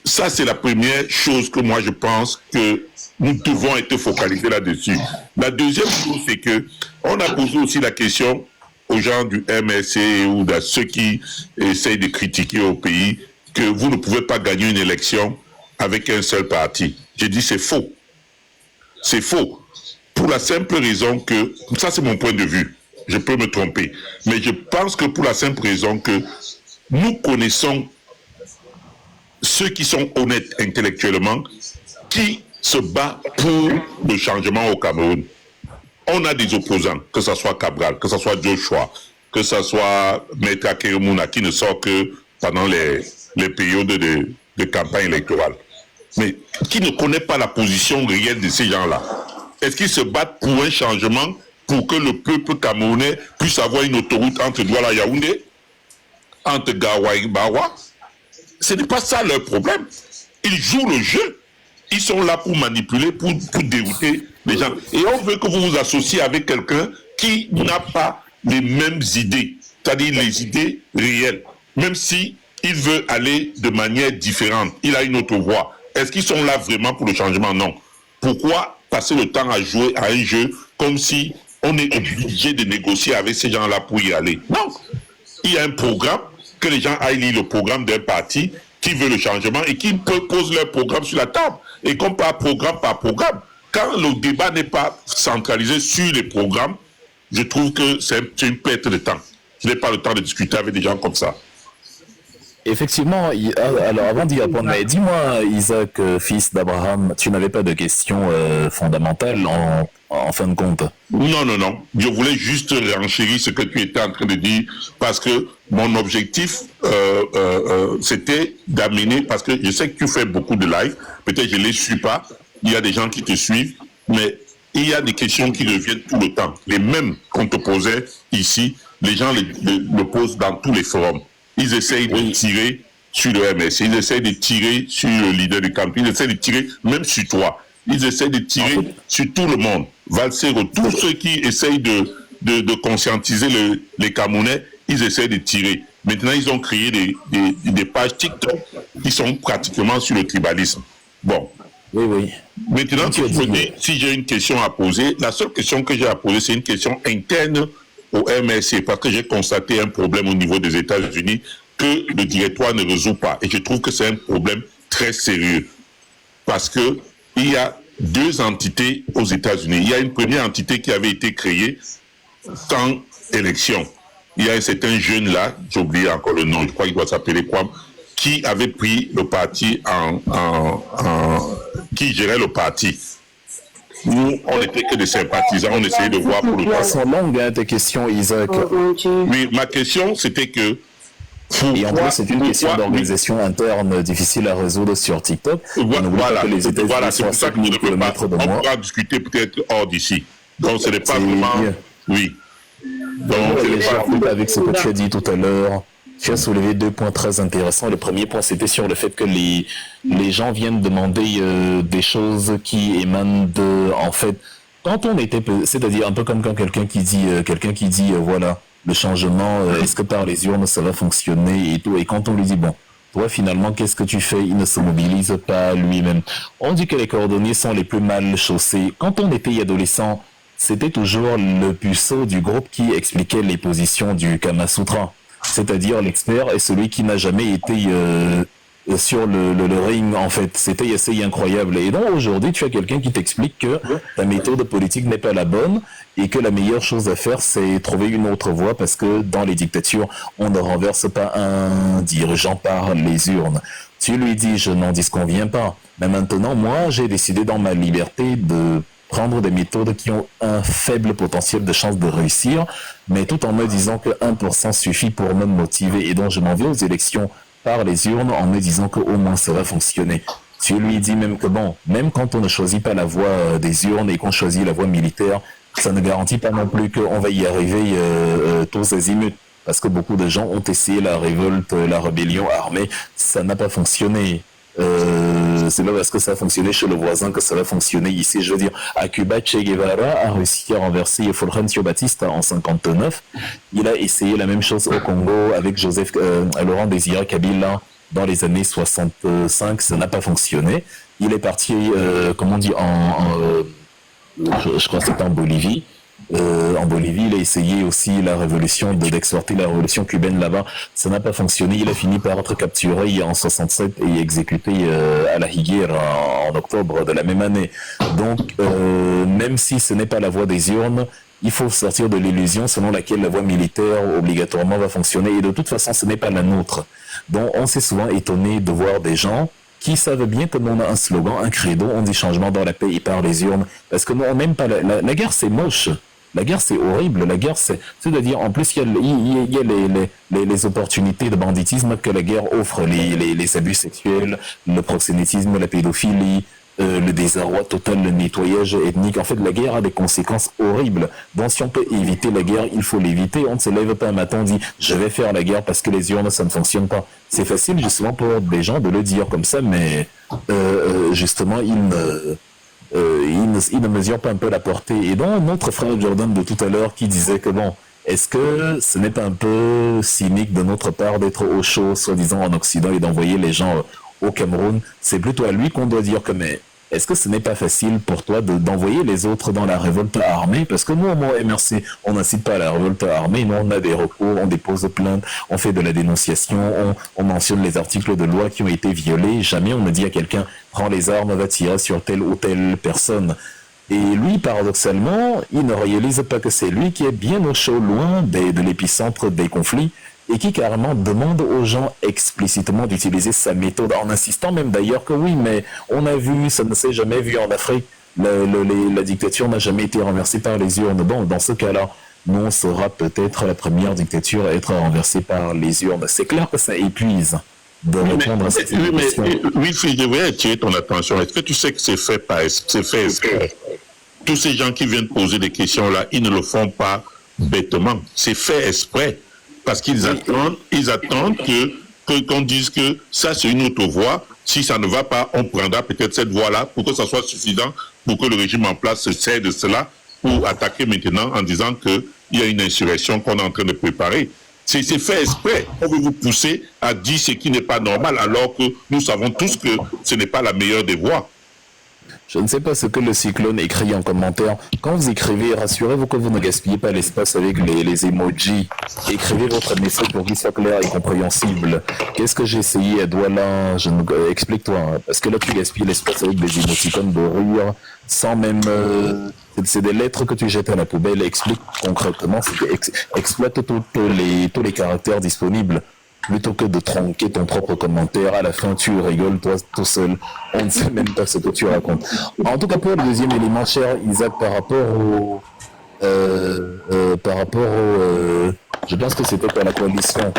ça c'est la première chose que moi je pense que nous devons être focalisés là-dessus. La deuxième chose, c'est que on a posé aussi la question aux gens du MSC ou à ceux qui essayent de critiquer au pays que vous ne pouvez pas gagner une élection avec un seul parti. J'ai dit c'est faux. C'est faux. Pour la simple raison que, ça c'est mon point de vue, je peux me tromper, mais je pense que pour la simple raison que nous connaissons ceux qui sont honnêtes intellectuellement, qui se battent pour le changement au Cameroun. On a des opposants, que ce soit Cabral, que ce soit Joshua, que ce soit Maître Akeremouna, qui ne sort que pendant les périodes de campagne électorale, mais qui ne connaît pas la position réelle de ces gens-là. Est-ce qu'ils se battent pour un changement, pour que le peuple camerounais puisse avoir une autoroute entre Douala et Yaoundé, entre Gawa et Bawa? Ce n'est pas ça leur problème. Ils jouent le jeu. Ils sont là pour manipuler, pour dérouter les gens. Et on veut que vous vous associez avec quelqu'un qui n'a pas les mêmes idées, c'est-à-dire les idées réelles. Même si il veut aller de manière différente, il a une autre voie. Est-ce qu'ils sont là vraiment pour le changement? Non. Pourquoi passer le temps à jouer à un jeu comme si on est obligé de négocier avec ces gens-là pour y aller? Non. Il y a un programme, que les gens aillent lire le programme d'un parti qui veut le changement et qui pose leur programme sur la table. Et qu'on parle programme par programme. Quand le débat n'est pas centralisé sur les programmes, je trouve que c'est une perte de temps. Je n'ai pas le temps de discuter avec des gens comme ça. Effectivement, alors avant d'y répondre, mais dis-moi, Isaac, fils d'Abraham, tu n'avais pas de questions fondamentales en fin de compte? Non. Je voulais juste renchérir ce que tu étais en train de dire, parce que mon objectif, c'était d'amener, parce que je sais que tu fais beaucoup de live, peut-être je ne les suis pas, il y a des gens qui te suivent, mais il y a des questions qui reviennent tout le temps. Les mêmes qu'on te posait ici, les gens le posent dans tous les forums. Ils essayent de tirer sur le MSC, ils essayent de tirer sur le leader du camp, ils essayent de tirer même sur toi. Ils essayent de tirer sur tout le monde. Valsero, tous ceux qui essayent de conscientiser les Camerounais, ils essayent de tirer. Maintenant, ils ont créé des pages TikTok qui sont pratiquement sur le tribalisme. Bon. Oui. Maintenant, si j'ai une question à poser, la seule question que j'ai à poser, c'est une question interne au MSC, parce que j'ai constaté un problème au niveau des États-Unis que le directoire ne résout pas. Et je trouve que c'est un problème très sérieux. Parce que il y a deux entités aux États-Unis. Il y a une première entité qui avait été créée sans élection. Il y a un certain jeune là, j'ai oublié encore le nom, je crois qu'il doit s'appeler Kwam, qui avait pris le parti qui gérait le parti. Nous, on n'était que des sympathisants, on essayait de voir pour le temps. Elles sont longues, hein, tes questions, Isaac. Oui, ma question, c'était que... Et en plus, c'est une question d'organisation interne difficile à résoudre sur TikTok. Voilà, c'est pour ça que nous ne pouvons pas. On pourra discuter peut-être hors d'ici. Donc, ce n'est pas vraiment... Oui. Donc, avec ce que tu as dit tout à l'heure, tu as soulevé 2 points très intéressants. Le premier point, c'était sur le fait que les gens viennent demander des choses qui émanent de... En fait, quand on était... C'est-à-dire un peu comme quand quelqu'un qui dit voilà, le changement, est-ce que par les urnes, ça va fonctionner et tout. Et quand on lui dit, bon, toi, finalement, qu'est-ce que tu fais? Il ne se mobilise pas lui-même. On dit que les coordonnées sont les plus mal chaussées. Quand on était adolescent, c'était toujours le puceau du groupe qui expliquait les positions du Kama Sutra. C'est-à-dire l'expert est celui qui n'a jamais été sur le ring, en fait. C'était assez incroyable. Et donc aujourd'hui, tu as quelqu'un qui t'explique que ta méthode politique n'est pas la bonne et que la meilleure chose à faire, c'est trouver une autre voie parce que dans les dictatures, on ne renverse pas un dirigeant par les urnes. Tu lui dis, je n'en disconviens pas. Mais maintenant, moi, j'ai décidé dans ma liberté de prendre des méthodes qui ont un faible potentiel de chance de réussir, mais tout en me disant que 1% suffit pour me motiver. Et donc, je m'en vais aux élections par les urnes en me disant qu'au moins ça va fonctionner. Tu lui dis même que bon, même quand on ne choisit pas la voie des urnes et qu'on choisit la voie militaire, ça ne garantit pas non plus qu'on va y arriver tous azimuts. Parce que beaucoup de gens ont essayé la révolte, la rébellion armée, ça n'a pas fonctionné. C'est pas parce que ça a fonctionné chez le voisin que ça va fonctionner ici. Je veux dire, à Cuba, Che Guevara a réussi à renverser Fulgencio Batista en 59. Il a essayé la même chose au Congo avec Laurent Désiré Kabila dans les années 65. Ça n'a pas fonctionné. Il est parti, comment on dit, je crois que c'était en Bolivie. En Bolivie, il a essayé aussi la révolution, d'exporter la révolution cubaine là-bas. Ça n'a pas fonctionné. Il a fini par être capturé en 67 et exécuté à la Higuera en octobre de la même année. Donc, même si ce n'est pas la voie des urnes, il faut sortir de l'illusion selon laquelle la voie militaire obligatoirement va fonctionner. Et de toute façon, ce n'est pas la nôtre. Donc, on s'est souvent étonné de voir des gens qui savent bien que nous on a un slogan, un credo, on dit changement dans la paix et par les urnes. Parce que nous, on n'aime pas la guerre, c'est moche. La guerre, c'est horrible. La guerre, c'est-à-dire, en plus, il y a les opportunités de banditisme que la guerre offre, les abus sexuels, le proxénétisme, la pédophilie, le désarroi total, le nettoyage ethnique. En fait, la guerre a des conséquences horribles. Donc, si on peut éviter la guerre, il faut l'éviter. On ne se lève pas un matin, on dit, je vais faire la guerre parce que les urnes, ça ne fonctionne pas. C'est facile, justement, pour des gens de le dire comme ça, mais justement, ils ne mesurent pas un peu la portée. Et donc, notre frère Jordan de tout à l'heure qui disait que bon, est-ce que ce n'est pas un peu cynique de notre part d'être au chaud, soi-disant en Occident, et d'envoyer les gens au Cameroun? C'est plutôt à lui qu'on doit dire que mais est-ce que ce n'est pas facile pour toi d'envoyer les autres dans la révolte armée? Parce que nous, au MRC, on n'incite pas à la révolte armée. Nous, on a des recours, on dépose plainte, on fait de la dénonciation, on mentionne les articles de loi qui ont été violés. Jamais on ne dit à quelqu'un, prends les armes, va tirer sur telle ou telle personne. Et lui, paradoxalement, il ne réalise pas que c'est lui qui est bien au chaud, loin de l'épicentre des conflits, et qui carrément demande aux gens explicitement d'utiliser sa méthode, en insistant même d'ailleurs que oui, mais on a vu, ça ne s'est jamais vu en Afrique, la dictature n'a jamais été renversée par les urnes. Bon, dans ce cas-là, nous, on sera peut-être la première dictature à être renversée par les urnes. C'est clair que ça épuise de répondre à cette question. Oui, je devrais attirer ton attention. Est-ce que tu sais que c'est fait exprès? tous ces gens qui viennent poser des questions là, ils ne le font pas bêtement. C'est fait exprès. Parce qu'ils attendent qu'on dise que ça c'est une autre voie. Si ça ne va pas, on prendra peut-être cette voie-là pour que ça soit suffisant pour que le régime en place se sert de cela pour attaquer maintenant en disant qu'il y a une insurrection qu'on est en train de préparer. C'est fait exprès. On veut vous pousser à dire ce qui n'est pas normal alors que nous savons tous que ce n'est pas la meilleure des voies. Je ne sais pas ce que le cyclone écrit en commentaire. Quand vous écrivez, rassurez-vous que vous ne gaspillez pas l'espace avec les emojis. Écrivez votre message pour qu'il soit clair et compréhensible. Qu'est-ce que j'ai essayé à Douala? Explique-toi. Hein, parce que là, tu gaspilles l'espace avec des émoticônes de rire, sans même... c'est des lettres que tu jettes à la poubelle. Explique concrètement. Exploite tous les caractères disponibles. Plutôt que de tronquer ton propre commentaire, à la fin tu rigoles toi tout seul, on ne sait même pas ce que tu racontes. En tout cas pour le deuxième élément, cher Isaac, par rapport au je pense que c'était pour la coalition,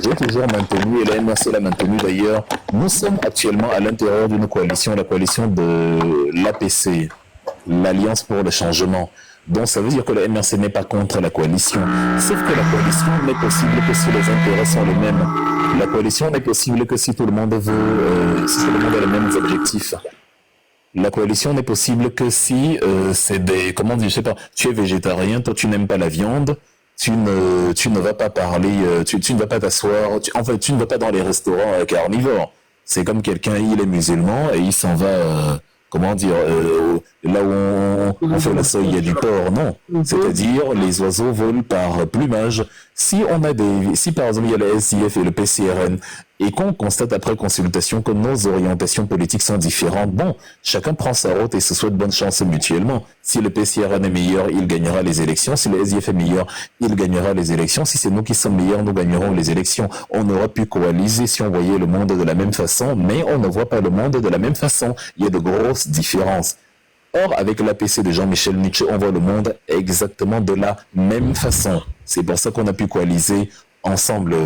j'ai toujours maintenu, et la MRC l'a maintenu d'ailleurs, nous sommes actuellement à l'intérieur d'une coalition, la coalition de l'APC, l'Alliance pour le changement. Donc ça veut dire que le MRC n'est pas contre la coalition. Sauf que la coalition n'est possible que si les intérêts sont les mêmes. La coalition n'est possible que si tout le monde veut, si tout le monde a les mêmes objectifs. La coalition n'est possible que si c'est des, comment dire, je sais pas, tu es végétarien, toi tu n'aimes pas la viande, tu ne vas pas parler, tu ne vas pas t'asseoir, en fait tu ne vas pas dans les restaurants carnivores. C'est comme quelqu'un, il est musulman et il s'en va... comment dire, là où on fait la soie, il y a du porc, non. C'est-à-dire, les oiseaux volent par plumage. Si par exemple, il y a le SIF et le PCRN, et qu'on constate après consultation que nos orientations politiques sont différentes, bon, chacun prend sa route et se souhaite bonne chance mutuellement. Si le PCRN est meilleur, il gagnera les élections. Si le SIF est meilleur, il gagnera les élections. Si c'est nous qui sommes meilleurs, nous gagnerons les élections. On aurait pu coaliser si on voyait le monde de la même façon, mais on ne voit pas le monde de la même façon. Il y a de grosses différences. Or, avec l'APC de Jean-Michel Nietzsche, on voit le monde exactement de la même façon. C'est pour ça qu'on a pu coaliser ensemble.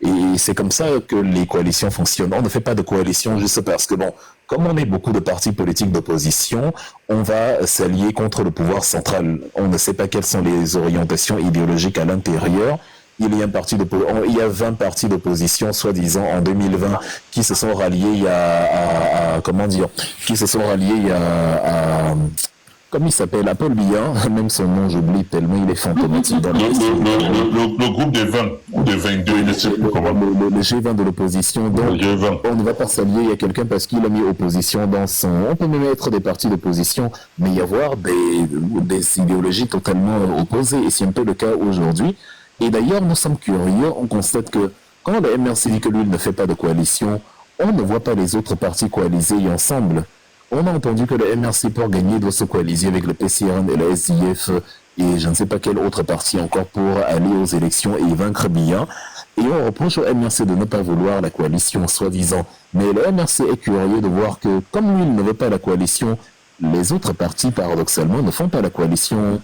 Et c'est comme ça que les coalitions fonctionnent. On ne fait pas de coalition juste parce que, bon, comme on est beaucoup de partis politiques d'opposition, on va s'allier contre le pouvoir central. On ne sait pas quelles sont les orientations idéologiques à l'intérieur. Il y a 20 partis d'opposition, soi-disant, en 2020, qui se sont ralliés comme il s'appelle, à Paul Biya, même son nom, j'oublie tellement il est fantomatique. Le groupe des 20 ou des 22, il ne sait plus comment. Le G20 de l'opposition. Donc, on ne va pas s'allier, il y a quelqu'un parce qu'il a mis opposition dans son... On peut même être des partis d'opposition, mais y avoir des idéologies totalement opposées. Et c'est un peu le cas aujourd'hui. Et d'ailleurs, nous sommes curieux, on constate que quand le MRC dit que lui ne fait pas de coalition, on ne voit pas les autres partis coaliser ensemble. On a entendu que le MRC pour gagner doit se coaliser avec le PCRN et le SIF et je ne sais pas quel autre parti encore pour aller aux élections et vaincre Biya. Et on reproche au MRC de ne pas vouloir la coalition, soi-disant. Mais le MRC est curieux de voir que, comme lui il ne veut pas la coalition, les autres partis, paradoxalement, ne font pas la coalition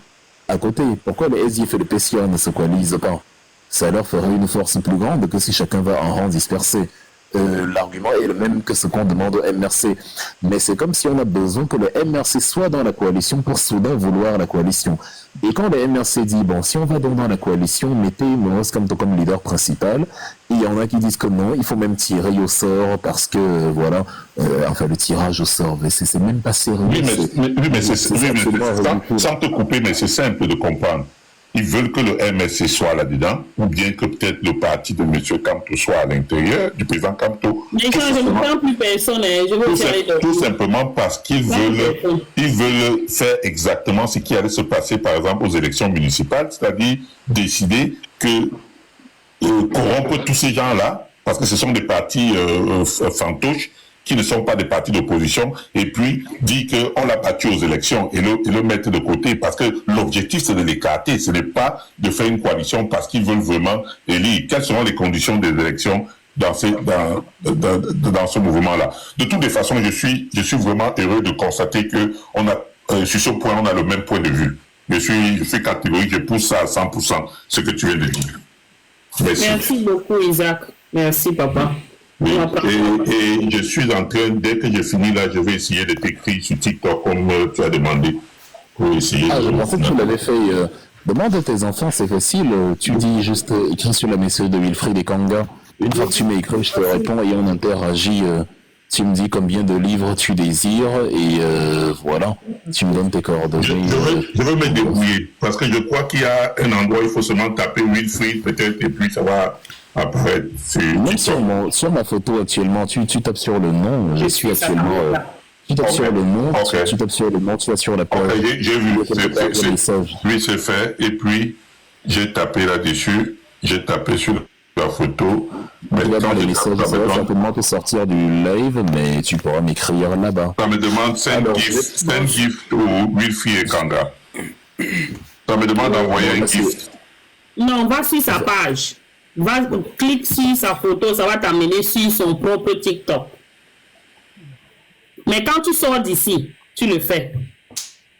à côté. Pourquoi le SIF et le PCRN ne se coalisent pas? Ça leur ferait une force plus grande que si chacun va en rang dispersé. L'argument est le même que ce qu'on demande au MRC. Mais c'est comme si on a besoin que le MRC soit dans la coalition pour soudain vouloir la coalition. Et quand le MRC dit, bon, si on va donc dans la coalition, mettez Moros comme leader principal, il y en a qui disent que non, il faut même tirer au sort parce que, voilà, enfin le tirage au sort, c'est même pas sérieux. Oui, mais c'est sans te couper, mais c'est simple de comprendre. Ils veulent que le MSC soit là-dedans, ou bien que peut-être le parti de M. Kamto soit à l'intérieur du président Kamto. Mais quand je ne prends plus personne, je veux tirer de... Tout simplement parce qu'ils veulent faire exactement ce qui allait se passer, par exemple, aux élections municipales, c'est-à-dire décider que corrompre tous ces gens-là, parce que ce sont des partis fantoches, qui ne sont pas des partis d'opposition, et puis dit qu'on l'a battu aux élections et le mettre de côté, parce que l'objectif c'est de l'écarter, ce n'est pas de faire une coalition parce qu'ils veulent vraiment élire. Quelles seront les conditions des élections dans ce mouvement-là? De toutes les façons, je suis vraiment heureux de constater que sur ce point, on a le même point de vue. Je suis catégorique, je pousse ça à 100%, ce que tu viens de dire. Merci beaucoup, Isaac. Merci, papa. Oui. Et je suis en train, dès que j'ai fini là, je vais essayer de t'écrire sur TikTok comme tu as demandé. Pour essayer je pensais que tu l'avais fait. Demande à tes enfants, c'est facile. Tu dis juste écris sur la message de Wilfried et Kanga. Une fois que tu m'as écrit, je te réponds et on interagit. Tu me dis combien de livres tu désires et voilà, tu me donnes tes coordonnées. Je veux me débrouiller parce que je crois qu'il y a un endroit où il faut seulement taper Wilfried peut-être et puis ça va apparaître. Même sur ma photo actuellement, tu tapes sur le nom, je suis actuellement... tu tapes sur le nom, tu tapes sur le nom, tu vas sur la page. J'ai vu, oui c'est fait et puis j'ai tapé là-dessus, j'ai tapé sur la photo. Tu vas dans les messages, ça va certainement te sortir du live, mais tu pourras m'écrire là-bas. Ça me demande send gift ou Wilfried et Kanga. Ça me demande d'envoyer un gift. Non, va sur sa page. Clique sur sa photo, ça va t'amener sur son propre TikTok. Mais quand tu sors d'ici, tu le fais.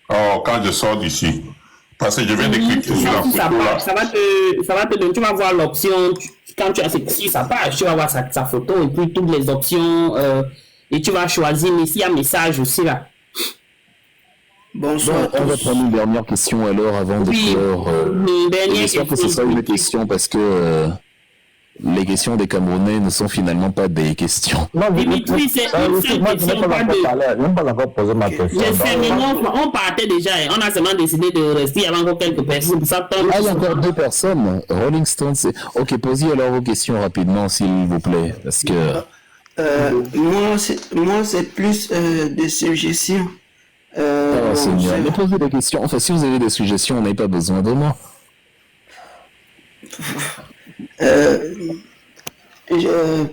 Oh, quand je sors d'ici. Parce que je viens de cliquer sur la photo là. Ça va te donner, tu vas voir l'option, quand tu as sur sa page, tu vas voir sa photo et puis toutes les options et tu vas choisir, mais s'il y a un message aussi là. Bonsoir. On va prendre une dernière question alors avant de clore. J'espère que ce sera une question parce que les questions des Camerounais ne sont finalement pas des questions. Non, Dimitri, c'est une seule question, pas de... Je n'ai pas encore posé ma question. Je sais, mais on partait déjà et on a seulement décidé de rester. Il y avait encore quelques personnes. Pour ça, il y a encore 2 personnes. Rolling Stones. Ok, posez alors vos questions rapidement, s'il vous plaît. Parce que... moi, c'est plus des suggestions. Seigneur, mais posez des questions. Enfin, si vous avez des suggestions, on n'a pas besoin de moi.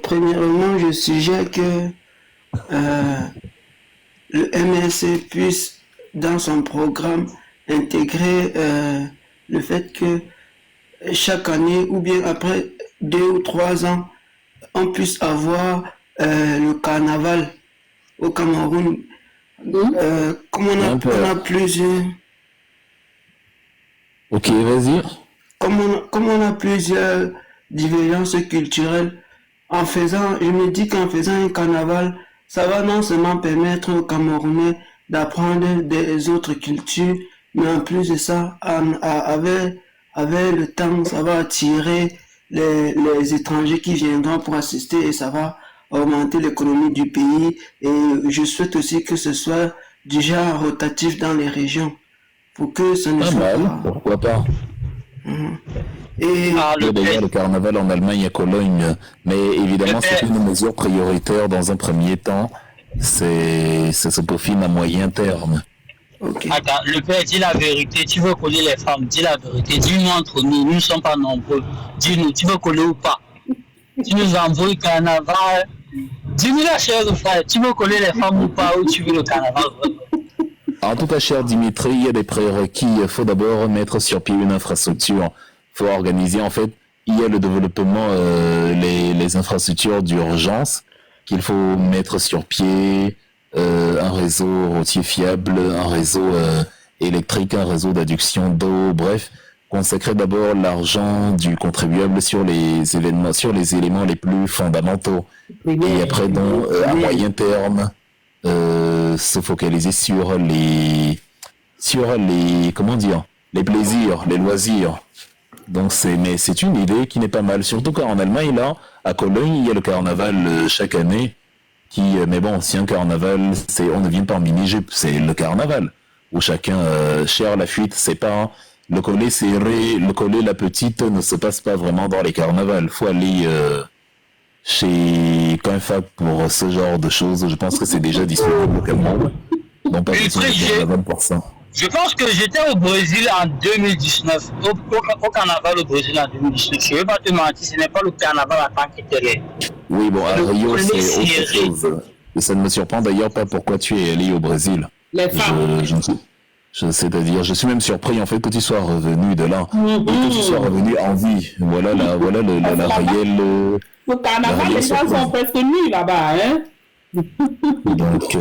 Premièrement, je suggère que le MSC puisse, dans son programme, intégrer le fait que chaque année, ou bien après 2 ou 3 ans, on puisse avoir le carnaval au Cameroun. Comme on a plusieurs... Ok, vas-y. Comme on a plusieurs divergences culturelles, je me dis qu'en faisant un carnaval, ça va non seulement permettre aux Camerounais d'apprendre des autres cultures, mais en plus de ça, avec le temps, ça va attirer les étrangers qui viendront pour assister et ça va augmenter l'économie du pays. Et je souhaite aussi que ce soit déjà rotatif dans les régions, pour que ça ne soit pas... Pourquoi pas? D'ailleurs, le carnaval en Allemagne à Cologne, mais évidemment c'est une mesure prioritaire dans un premier temps, ça se peaufine à moyen terme. Okay. Attends, le père, dis la vérité, tu veux coller les femmes, dis la vérité, dis-nous entre nous ne sommes pas nombreux, dis-nous, tu veux coller ou pas? Tu nous envoies le carnaval, dis-nous la chère frère, tu veux coller les femmes ou pas, ou tu veux le carnaval? En tout cas, cher Dimitri, il y a des prérequis. Il faut d'abord mettre sur pied une infrastructure. Il faut organiser, en fait, il y a le développement, les infrastructures d'urgence qu'il faut mettre sur pied, un réseau routier fiable, un réseau électrique, un réseau d'adduction d'eau, bref, consacrer d'abord l'argent du contribuable sur les éléments les plus fondamentaux. Et après, à moyen terme, se focaliser sur les comment dire, les plaisirs, les loisirs. Donc c'est une idée qui n'est pas mal, surtout qu'en Allemagne là, à Cologne, il y a le carnaval chaque année mais bon, si un carnaval, on ne vient pas en mini-jupe, c'est le carnaval où chacun cherche la fuite, c'est pas le collet serré, le collet la petite ne se passe pas vraiment dans les carnavals. Faut aller chez Coinfac pour ce genre de choses. Je pense que c'est déjà disponible localement. Donc pas besoin de carnaval pour ça. Je pense que j'étais au Brésil en 2019, au carnaval au Brésil en 2019. Je ne vais pas te mentir, ce n'est pas le carnaval en tant que tel. Oui, bon, à Rio, c'est autre chose. Et ça ne me surprend d'ailleurs pas pourquoi tu es allé au Brésil. C'est-à-dire, je suis même surpris en fait que tu sois revenu de là, et que tu sois revenu en vie. Voilà la réelle... Le carnaval, les gens sont presque nus là-bas, hein. Donc...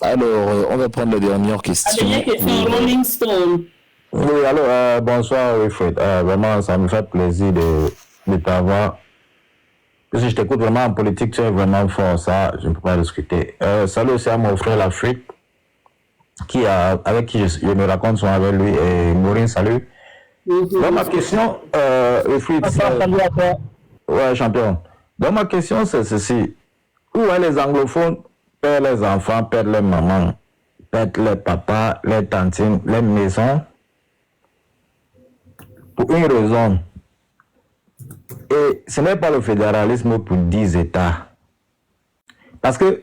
Alors, on va prendre la dernière question. La dernière question, Rolling Stone. Oui, alors, bonsoir Wilfried. Vraiment, ça me fait plaisir de t'avoir. Parce que je t'écoute vraiment en politique, tu es vraiment fort, ça, je ne peux pas discuter. Salut aussi à mon frère l'Afrique. avec qui je me raconte souvent avec lui, et Maureen, salut. Donc ma question, ouais, champion. Donc ma question, c'est ceci. Où est les anglophones perdent les enfants, perdent les mamans, perdent les papas, les tantines, les maisons, pour une raison. Et ce n'est pas le fédéralisme pour 10 États. Parce que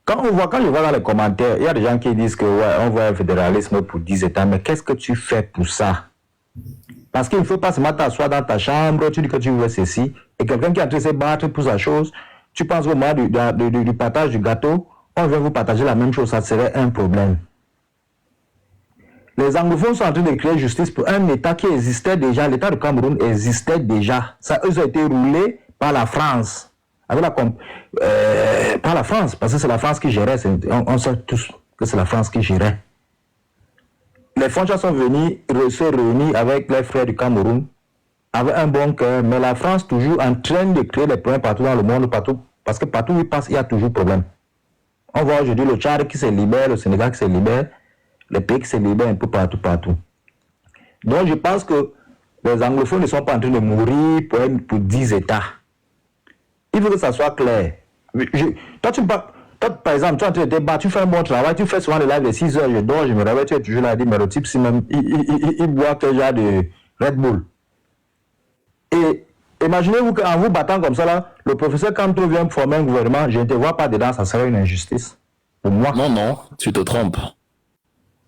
quand je vois dans les commentaires, il y a des gens qui disent que ouais, on voit un fédéralisme pour 10 États, mais qu'est-ce que tu fais pour ça? Parce qu'il ne faut pas se mettre à soi dans ta chambre, tu dis que tu veux ceci, et quelqu'un qui est en train de se battre pour sa chose, tu penses au moment du partage du gâteau, on vient vous partager la même chose, ça serait un problème. Les anglophones sont en train de créer justice pour un État qui existait déjà, l'État du Cameroun existait déjà. Ça, eux ont été roulés par la France. Par la France, parce que c'est la France qui gérait, on sait tous que c'est la France qui gérait. Les Français sont venus se réunir avec les frères du Cameroun, avec un bon cœur, mais la France toujours en train de créer des problèmes partout dans le monde, partout, parce que partout où il passe, il y a toujours problème. On voit aujourd'hui le Tchad qui se libère, le Sénégal qui se libère, les pays qui se libèrent un peu partout. Donc je pense que les anglophones ne sont pas en train de mourir pour 10 États. Il faut que ça soit clair. Toi, par exemple, tu es en train de te battre, tu fais un bon travail, tu fais souvent le live de 6 heures, je dors, je me réveille, tu es toujours là à dire, mais le type, si même, il boit quel genre de Red Bull. Et imaginez-vous qu'en vous battant comme ça, là, le professeur Kanto vient former un gouvernement, je ne te vois pas dedans, ça serait une injustice. Pour moi. Non, tu te trompes.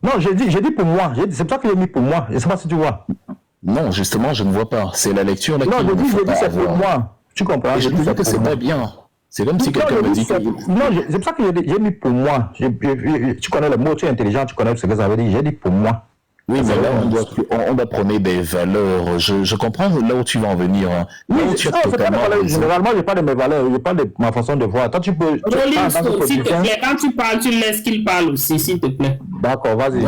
Non, j'ai dit pour moi, c'est pour ça que j'ai mis pour moi, je ne sais pas si tu vois. Non, justement, je ne vois pas. C'est la lecture là qui non, je dis c'est pour moi. Tu comprends? Et je dis que c'est pas bien. C'est comme si quelqu'un me dit que... Non, c'est pour ça que j'ai mis pour moi. Tu connais le mot, tu es intelligent, tu connais ce que ça veut dire. J'ai dit pour moi. Oui, mais là, on doit prôner des valeurs. Je comprends là où tu vas en venir. Oui, généralement, je parle de mes valeurs, je parle de ma façon de voir. Toi, tu peux... S'il te plaît, quand tu parles, tu laisses qu'il parle aussi, s'il te plaît. D'accord, vas-y.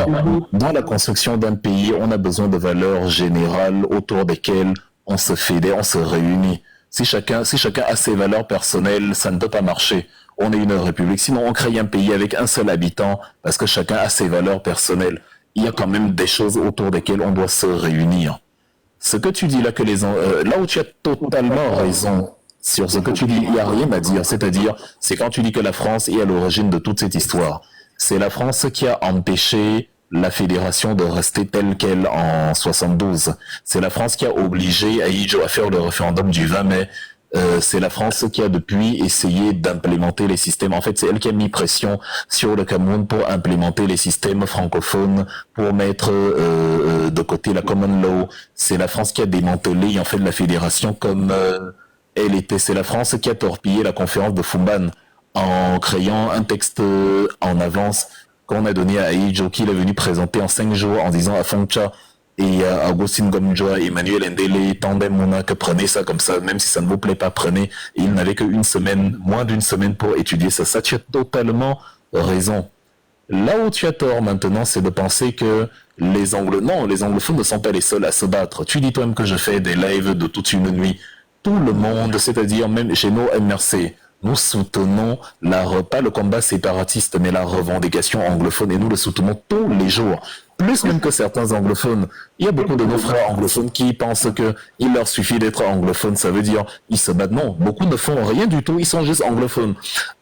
Dans la construction d'un pays, on a besoin de valeurs générales autour desquelles on se fédère, on se réunit. Si chacun a ses valeurs personnelles, ça ne peut pas marcher. On est une république. Sinon, on crée un pays avec un seul habitant parce que chacun a ses valeurs personnelles. Il y a quand même des choses autour desquelles on doit se réunir. Ce que tu dis là, là où tu as totalement raison sur ce que tu dis, il n'y a rien à dire. C'est-à-dire, c'est quand tu dis que la France est à l'origine de toute cette histoire. C'est la France qui a empêché la fédération de rester telle qu'elle en 72. C'est la France qui a obligé Ahidjo à faire le référendum du 20 mai. C'est la France qui a depuis essayé d'implémenter les systèmes. En fait, c'est elle qui a mis pression sur le Cameroun pour implémenter les systèmes francophones, pour mettre de côté la common law. C'est la France qui a démantelé en fait la fédération comme elle était. C'est la France qui a torpillé la conférence de Fumban en créant un texte en avance qu'on a donné à Ahidjo, qu'il est venu présenter en 5 jours en disant à Fongcha et à Augustin Gomjoa, Emmanuel Ndele, Tandem Mona, que prenez ça comme ça, même si ça ne vous plaît pas, prenez. Et il n'avait qu'une semaine, moins d'une semaine pour étudier ça. Ça, tu as totalement raison. Là où tu as tort maintenant, c'est de penser que les anglophones ne sont pas les seuls à se battre. Tu dis toi-même que je fais des lives de toute une nuit. Tout le monde, c'est-à-dire même chez nos MRC, nous soutenons pas le combat séparatiste, mais la revendication anglophone, et nous le soutenons tous les jours. Plus même que certains anglophones. Il y a beaucoup de nos frères anglophones qui pensent qu'il leur suffit d'être anglophone, ça veut dire ils se battent. Non, beaucoup ne font rien du tout, ils sont juste anglophones.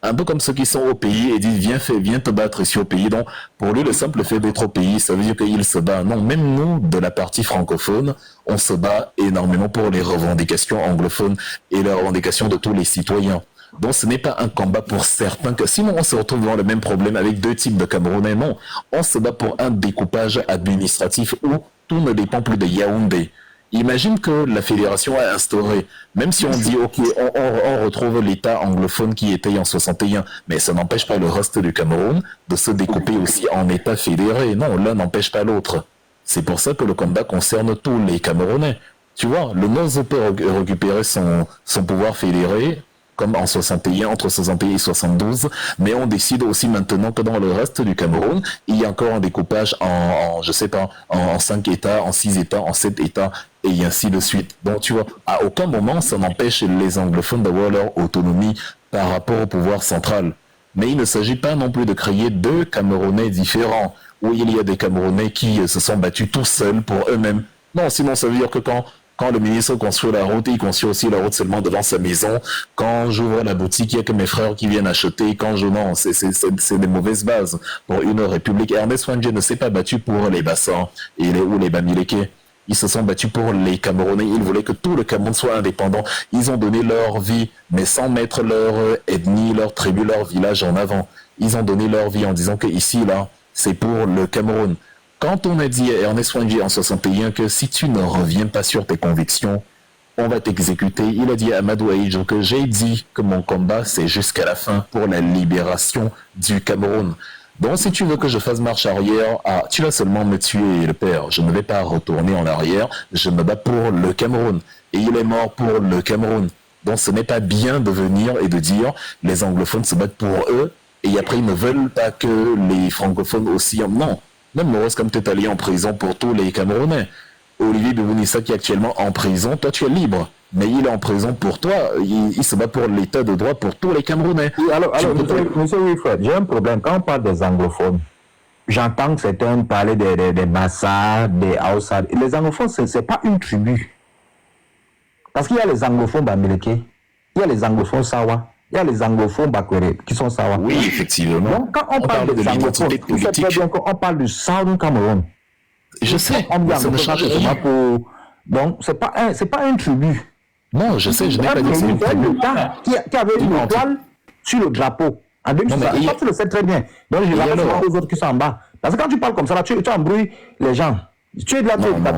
Un peu comme ceux qui sont au pays et disent viens te battre ici au pays. Donc pour lui, le simple fait d'être au pays, ça veut dire qu'il se bat. Non, même nous, de la partie francophone, on se bat énormément pour les revendications anglophones et les revendications de tous les citoyens. Donc ce n'est pas un combat pour certains, que sinon on se retrouve dans le même problème avec deux types de Camerounais. Non, on se bat pour un découpage administratif où tout ne dépend plus de Yaoundé. Imagine que la fédération a instauré, même si on dit ok, on retrouve l'État anglophone qui était en 61, mais ça n'empêche pas le reste du Cameroun de se découper aussi en État fédéré. Non, l'un n'empêche pas l'autre. C'est pour ça que le combat concerne tous les Camerounais. Tu vois, le Nord peut récupérer son pouvoir fédéré, comme en 61, entre 61 et 72, mais on décide aussi maintenant que dans le reste du Cameroun, il y a encore un découpage en 5 États, en 6 États, en 7 États, et ainsi de suite. Donc tu vois, à aucun moment ça n'empêche les anglophones d'avoir leur autonomie par rapport au pouvoir central. Mais il ne s'agit pas non plus de créer deux Camerounais différents, où il y a des Camerounais qui se sont battus tout seuls pour eux-mêmes. Non, sinon ça veut dire que quand le ministre construit la route, il construit aussi la route seulement devant sa maison. Quand j'ouvre la boutique, il n'y a que mes frères qui viennent acheter. Non, c'est des mauvaises bases pour une république. Ernest Wandje ne s'est pas battu pour les Bassans ou les Bamileke. Ils se sont battus pour les Camerounais. Ils voulaient que tout le Cameroun soit indépendant. Ils ont donné leur vie, mais sans mettre leur ethnie, leur tribu, leur village en avant. Ils ont donné leur vie en disant que ici, là, c'est pour le Cameroun. Quand on a dit à Ernest Wandje en 61 que si tu ne reviens pas sur tes convictions, on va t'exécuter, il a dit à Amadou Ahidjo que j'ai dit que mon combat, c'est jusqu'à la fin pour la libération du Cameroun. Donc, si tu veux que je fasse marche arrière, tu vas seulement me tuer, le père. Je ne vais pas retourner en arrière. Je me bats pour le Cameroun. Et il est mort pour le Cameroun. Donc, ce n'est pas bien de venir et de dire les anglophones se battent pour eux et après, ils ne veulent pas que les francophones aussi... Non. Même Maurice comme tu es allé en prison pour tous les Camerounais. Olivier Bebounissa qui est actuellement en prison, toi tu es libre. Mais il est en prison pour toi, il se bat pour l'état de droit pour tous les Camerounais. Oui, alors monsieur Wilfred, j'ai un problème. Quand on parle des anglophones, j'entends que certains parler des Bassa, des Hausa. Les anglophones, ce n'est pas une tribu. Parce qu'il y a les anglophones Bamileke, il y a les anglophones Sawa, il y a les anglophones Bakwere qui sont Sawa. Oui, effectivement. Donc quand on parle des anglophones, on parle du Southern Cameroun. Je sais, ça ne change rien. Donc, c'est pas une tribu. Non, je sais, je n'ai pas dit que c'est une tribu. Qui avait une étoile sur le drapeau. En 2016, tu le sais très bien. Donc, je l'avais aux autres qui sont en bas. Parce que quand tu parles comme ça, là, tu embrouilles les gens. Tu es de là,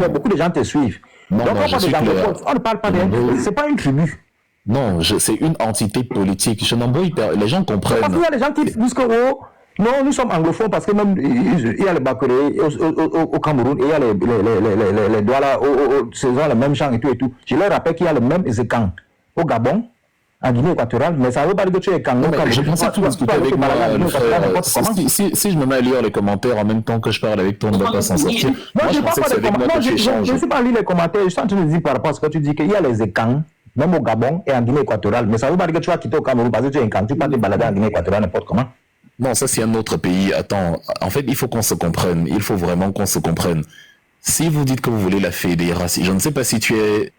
beaucoup de gens te suivent. Donc, on ne parle pas d'elle. C'est pas une tribu. Non, c'est une entité politique. Je n'embrouille pas. Les gens comprennent. Parce qu'il y a des gens qui disent que non, nous sommes anglophones parce que même il y a les Bakwere au Cameroun et il y a les Douala, ils ont le même chant et tout. Je leur rappelle qu'il y a le même Ezekan au Gabon, en Guinée équatoriale, mais ça ne veut pas dire que tu es Kango. Je pensais que tu discutais avec moi, si je me mets à lire les commentaires en même temps que je parle avec toi, on ne va pas s'en sortir. Moi, je ne sais pas lire les commentaires, je suis en train de dire par rapport à ce que tu dis qu'il y a les Ezekan, même au Gabon et en Guinée équatoriale, mais ça ne veut pas dire que tu vas quitter au Cameroun parce que tu es un Kango, tu peux te balader en Guinée équatoriale n'importe comment. Non, ça c'est un autre pays. Attends, en fait, il faut qu'on se comprenne. Il faut vraiment qu'on se comprenne. Si vous dites que vous voulez la fédération, je ne sais pas si tu es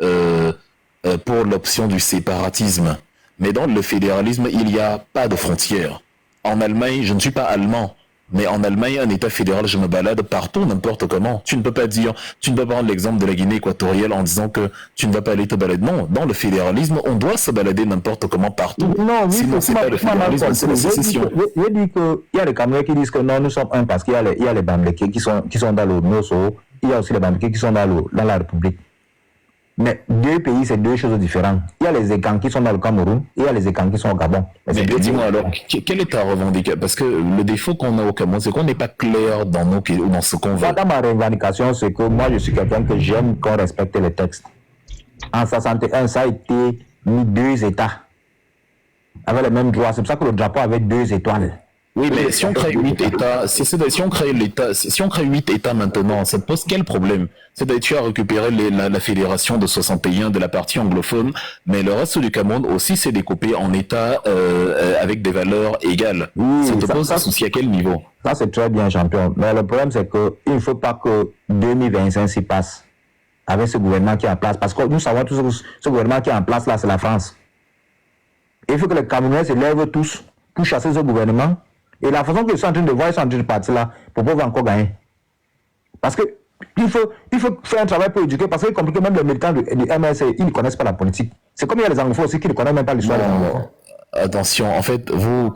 pour l'option du séparatisme, mais dans le fédéralisme, il n'y a pas de frontières. En Allemagne, je ne suis pas allemand, mais en Allemagne, un État fédéral, je me balade partout, n'importe comment. Tu ne peux pas prendre l'exemple de la Guinée équatoriale en disant que tu ne vas pas aller te balader. Non, dans le fédéralisme, on doit se balader n'importe comment partout. Non, oui, sinon, c'est pas le fédéralisme, c'est la sécession. Je dis qu'il y a les Camerounais qui disent que non, nous sommes un parce qu'il y a les Bamileke qui sont dans le Nosso, il y a aussi les Bamileke qui sont dans la République. Mais deux pays, c'est deux choses différentes. Il y a les Ekans qui sont dans le Cameroun et il y a les Ekans qui sont au Gabon. Mais dis-moi alors, quelle est ta revendication? Parce que le défaut qu'on a au Cameroun, c'est qu'on n'est pas clair dans ce qu'on veut. Dans ma revendication, c'est que moi, je suis quelqu'un que j'aime qu'on respecte les textes. En 61, ça a été mis 2 États avec les mêmes droits. C'est pour ça que le drapeau avait 2 étoiles. Oui, mais si on crée 8 États, si on crée 8 États maintenant, ça te pose quel problème? C'est-à-dire tu as récupéré la fédération de 61 de la partie anglophone, mais le reste du Cameroun aussi s'est découpé en États avec des valeurs égales. Oui, ça te pose un souci à quel niveau? Ça c'est très bien, champion. Mais le problème c'est qu'il ne faut pas que 2025 s'y passe avec ce gouvernement qui est en place. Parce que nous savons tous que ce gouvernement qui est en place là, c'est la France. Il faut que les Camerounais se lèvent tous pour chasser ce gouvernement. Et la façon qu'ils sont en train de voir, ils sont en train de partir là pour pouvoir encore gagner. Parce que il faut faire un travail pour éduquer, parce que compliqué, même les militants du MSC, ils ne connaissent pas la politique. C'est comme il y a les anglophones aussi qui ne connaissent même pas l'histoire. Attention, en fait, vous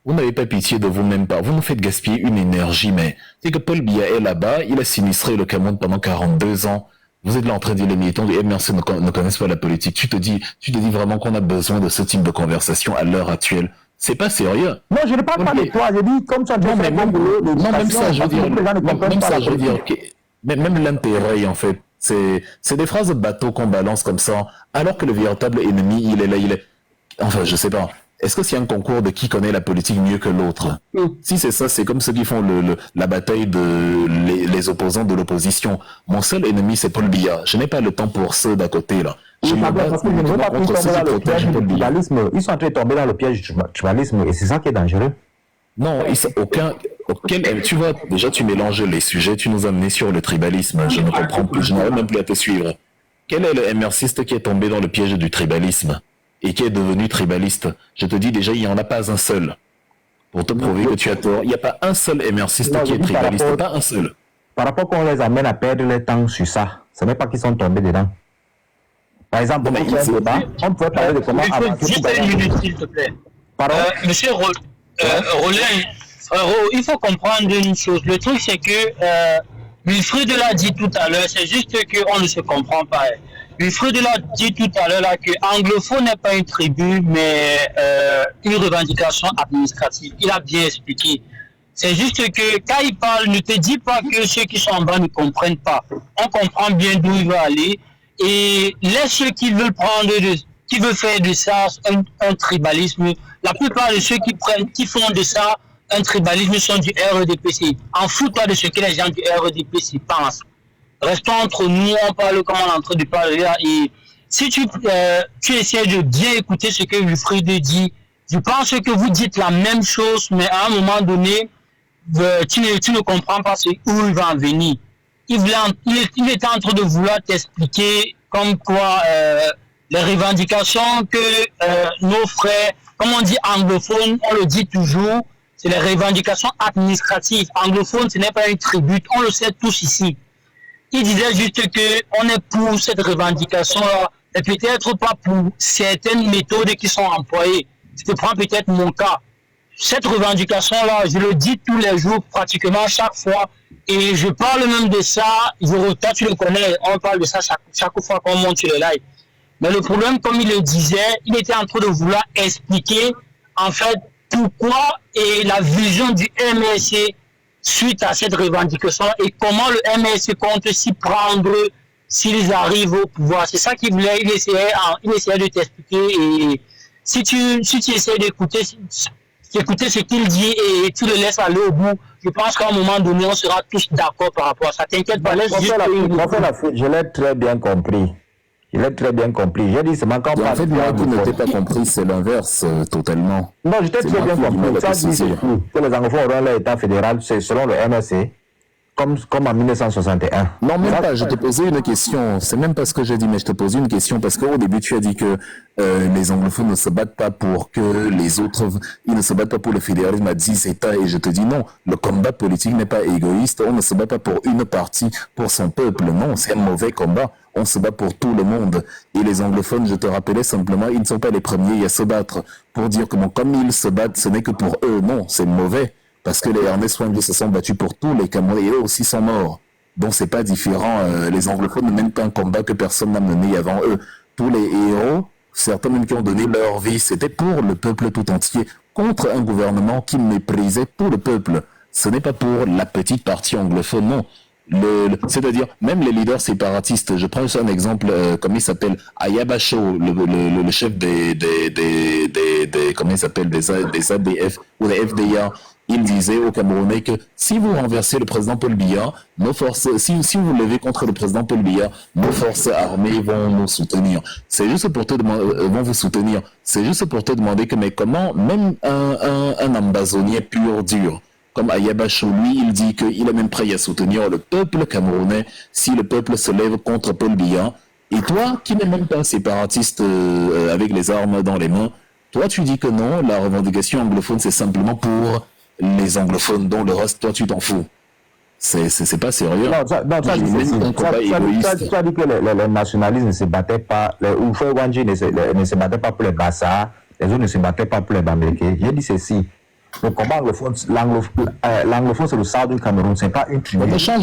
n'avez pas pitié de vous-même pas. Vous nous faites gaspiller une énergie, mais c'est que Paul Biya est là-bas, il a sinistré le Cameroun pendant 42 ans. Vous êtes là en train de dire les militants du MRC ne connaissent pas la politique. Tu te dis vraiment qu'on a besoin de ce type de conversation à l'heure actuelle. C'est pas sérieux. Non, je ne parle pas de toi, je dis comme ça. Non, mais même ça, je veux dire, même l'intérêt, en fait, c'est des phrases de bateau qu'on balance comme ça, alors que le véritable ennemi, il est là, enfin, je sais pas. Est-ce que c'est un concours de qui connaît la politique mieux que l'autre? Si c'est ça, c'est comme ceux qui font la bataille les opposants de l'opposition. Mon seul ennemi, c'est Paul Biya. Je n'ai pas le temps pour ceux d'à côté, là. Parce que je ne veux pas qu'ils tombent dans le piège du tribalisme. Ils sont en train de tomber dans le piège du tribalisme et c'est ça qui est dangereux. Non, tu vois, déjà tu mélanges les sujets, tu nous as amené sur le tribalisme, je ne comprends plus, je n'arrive même plus à te suivre. Quel est le MRCiste qui est tombé dans le piège du tribalisme et qui est devenu tribaliste? Je te dis déjà, il n'y en a pas un seul. Pour te prouver que tu as tort, il n'y a pas un seul MRCiste qui est tribaliste, pas un seul. Par rapport qu'on les amène à perdre le temps sur ça, ce n'est pas qu'ils sont tombés dedans. Par exemple, on peut parler de comment avancer. Juste une minute, s'il te plaît. Monsieur Rollin, frérot, il faut comprendre une chose. Le truc, c'est que Wilfried l'a dit tout à l'heure, c'est juste qu'on ne se comprend pas. Wilfried l'a dit tout à l'heure que anglophone n'est pas une tribu, mais une revendication administrative. Il a bien expliqué. C'est juste que quand il parle, ne te dis pas que ceux qui sont en bas ne comprennent pas. On comprend bien d'où il va aller. Et laisse ceux qui veulent qui veulent faire de ça un tribalisme. La plupart de ceux qui font de ça un tribalisme sont du REDPC. En fous-toi de ce que les gens du REDPC pensent. Restons entre nous, on parle comme on est en train de parler là. Et si tu essaies de bien écouter ce que Wilfried dit, je pense que vous dites la même chose, mais à un moment donné, tu ne comprends pas où il va en venir. Il était en train de vouloir t'expliquer comme quoi les revendications que nos frères, comme on dit anglophone, on le dit toujours, c'est les revendications administratives. Anglophone, ce n'est pas une tribu, on le sait tous ici. Il disait juste qu'on est pour cette revendication-là, et peut-être pas pour certaines méthodes qui sont employées. Je te prends peut-être mon cas. Cette revendication-là, je le dis tous les jours, pratiquement chaque fois, et je parle même de ça, toi tu le connais, on parle de ça chaque fois qu'on monte sur le live. Mais le problème, comme il le disait, il était en train de vouloir expliquer, en fait, pourquoi et la vision du MSC suite à cette revendication et comment le MSC compte s'y prendre s'ils arrivent au pouvoir. C'est ça qu'il voulait, il essayait de t'expliquer et si tu essaies d'écouter ce qu'il dit et tu le laisses aller au bout, je pense qu'à un moment donné, on sera tous d'accord par rapport à ça. T'inquiète pas, laisse juste... Je l'ai très bien compris. J'ai dit seulement quand on parle... En fait, moi, qui ne t'ai pas compris, c'est l'inverse, totalement. Non, je t'ai très bien compris. Ça dit que les anglophones auront leur état fédéral, c'est selon le MSC. Comme en 1961. Non, même pas, je te posais une question. C'est même pas ce que j'ai dit, mais je te posais une question parce qu'au début, tu as dit que les anglophones ne se battent pas pour que les autres, ils ne se battent pas pour le fédéralisme à 10 États. Et je te dis non, le combat politique n'est pas égoïste. On ne se bat pas pour une partie, pour son peuple. Non, c'est un mauvais combat. On se bat pour tout le monde. Et les anglophones, je te rappelais simplement, ils ne sont pas les premiers à se battre. Pour dire que bon, comme ils se battent, ce n'est que pour eux. Non, c'est mauvais. Parce que les Ernest Wangé se sont battus pour tous les Camerounais et eux aussi sont morts. Donc c'est pas différent. Les anglophones ne mènent pas un combat que personne n'a mené avant eux. Tous les héros, certains même qui ont donné leur vie, c'était pour le peuple tout entier, contre un gouvernement qui méprisait tout le peuple. Ce n'est pas pour la petite partie anglophone, non. C'est-à-dire, même les leaders séparatistes, je prends un exemple, comme il s'appelle, Ayaba Show, le chef des comment il s'appelle, des ADF ou des FDA, il disait aux Camerounais que si vous renversez le président Paul Biya, nos forces, si vous levez contre le président Paul Biya, nos forces armées vont nous soutenir. C'est juste pour te demander, vont vous soutenir. C'est juste pour te demander que, mais comment, même un ambazonnier pur, dur, comme Ayaba Show, lui, il dit qu'il est même prêt à soutenir le peuple camerounais si le peuple se lève contre Paul Biya. Et toi, qui n'es même pas un séparatiste avec les armes dans les mains, toi, tu dis que non, la revendication anglophone, c'est simplement pour les anglophones, dont le reste, toi, tu t'en fous. C'est pas sérieux. Non, ça dit que le nationalisme ne se battait pas, ou Frère Wangé ne se battait pas pour les Bassa, les autres ne se battaient pas pour les Bamileke. J'ai dit ceci. Le combat anglophone, l'anglophone c'est le sort du Cameroun, c'est pas une tribu. Ça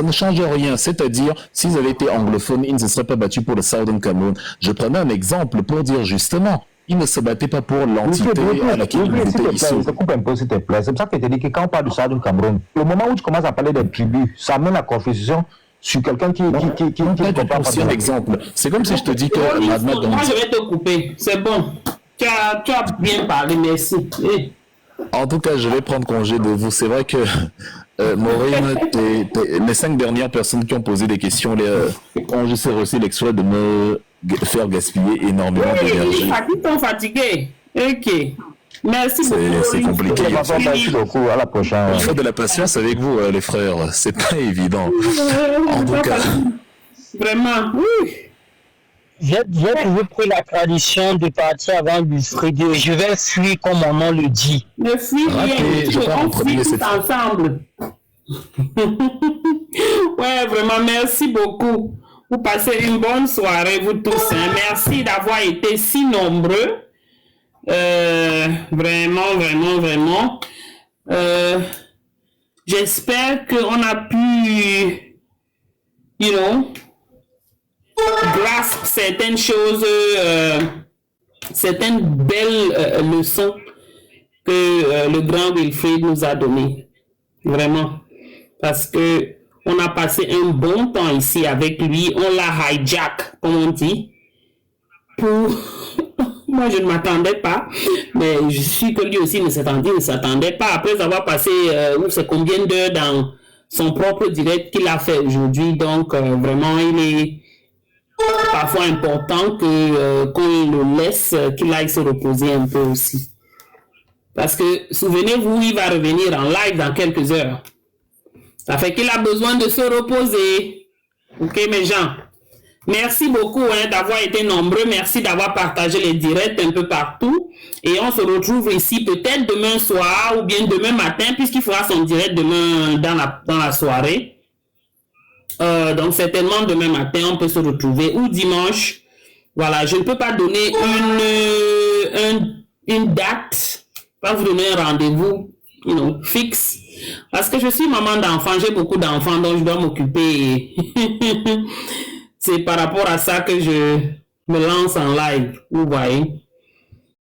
ne change rien. C'est-à-dire, s'ils avaient été anglophones, ils ne se seraient pas battus pour le Southern Cameroun. Je prenais un exemple pour dire justement, ils ne se battaient pas pour l'entité à laquelle ils étaient issus. Je coupe un peu, s'il te plaît. C'est pour ça que je te dis que quand on parle du Southern Cameroun, le moment où tu commences à parler des tribus, ça amène la confusion sur quelqu'un qui comprend pas. C'est un exemple. C'est comme si je te dis que... Moi, je vais te couper. C'est bon. Tu as bien parlé, merci. En tout cas, je vais prendre congé de vous. C'est vrai que, Maureen, les 5 dernières personnes qui ont posé des questions, quand je sais reçu l'extrait de faire gaspiller énormément d'énergie. Ils sont fatigués. Ok. Merci beaucoup. C'est compliqué. Merci beaucoup. À la prochaine. Il faut de la patience avec vous, les frères. C'est pas évident. En tout cas. Vraiment, oui. J'ai toujours pris la tradition de partir avant le Friday. Je vais fuir comme mon nom le dit. Le fuir, on fuit tous ensemble. Ouais, vraiment, merci beaucoup. Vous passez une bonne soirée, vous tous. Hein. Merci d'avoir été si nombreux. Vraiment, vraiment, vraiment. J'espère qu'on a pu, grasp certaines choses, certaines belles leçons que le grand Wilfried nous a données. Vraiment. Parce que on a passé un bon temps ici avec lui. On l'a hijack, comme on dit. Moi, je ne m'attendais pas. Mais je suis que lui aussi ne s'attendait pas. Après avoir passé, c'est combien d'heures dans son propre direct qu'il a fait aujourd'hui. Donc, vraiment, il est parfois important qu'on le laisse, qu'il aille se reposer un peu aussi. Parce que, souvenez-vous, il va revenir en live dans quelques heures. Ça fait qu'il a besoin de se reposer. Ok, mes gens? Merci beaucoup d'avoir été nombreux. Merci d'avoir partagé les directs un peu partout. Et on se retrouve ici peut-être demain soir ou bien demain matin, puisqu'il fera son direct demain dans la soirée. Donc, certainement demain matin, on peut se retrouver ou dimanche. Voilà, je ne peux pas donner une date, pas vous donner un rendez-vous, fixe. Parce que je suis maman d'enfants, j'ai beaucoup d'enfants, donc je dois m'occuper. C'est par rapport à ça que je me lance en live, vous voyez.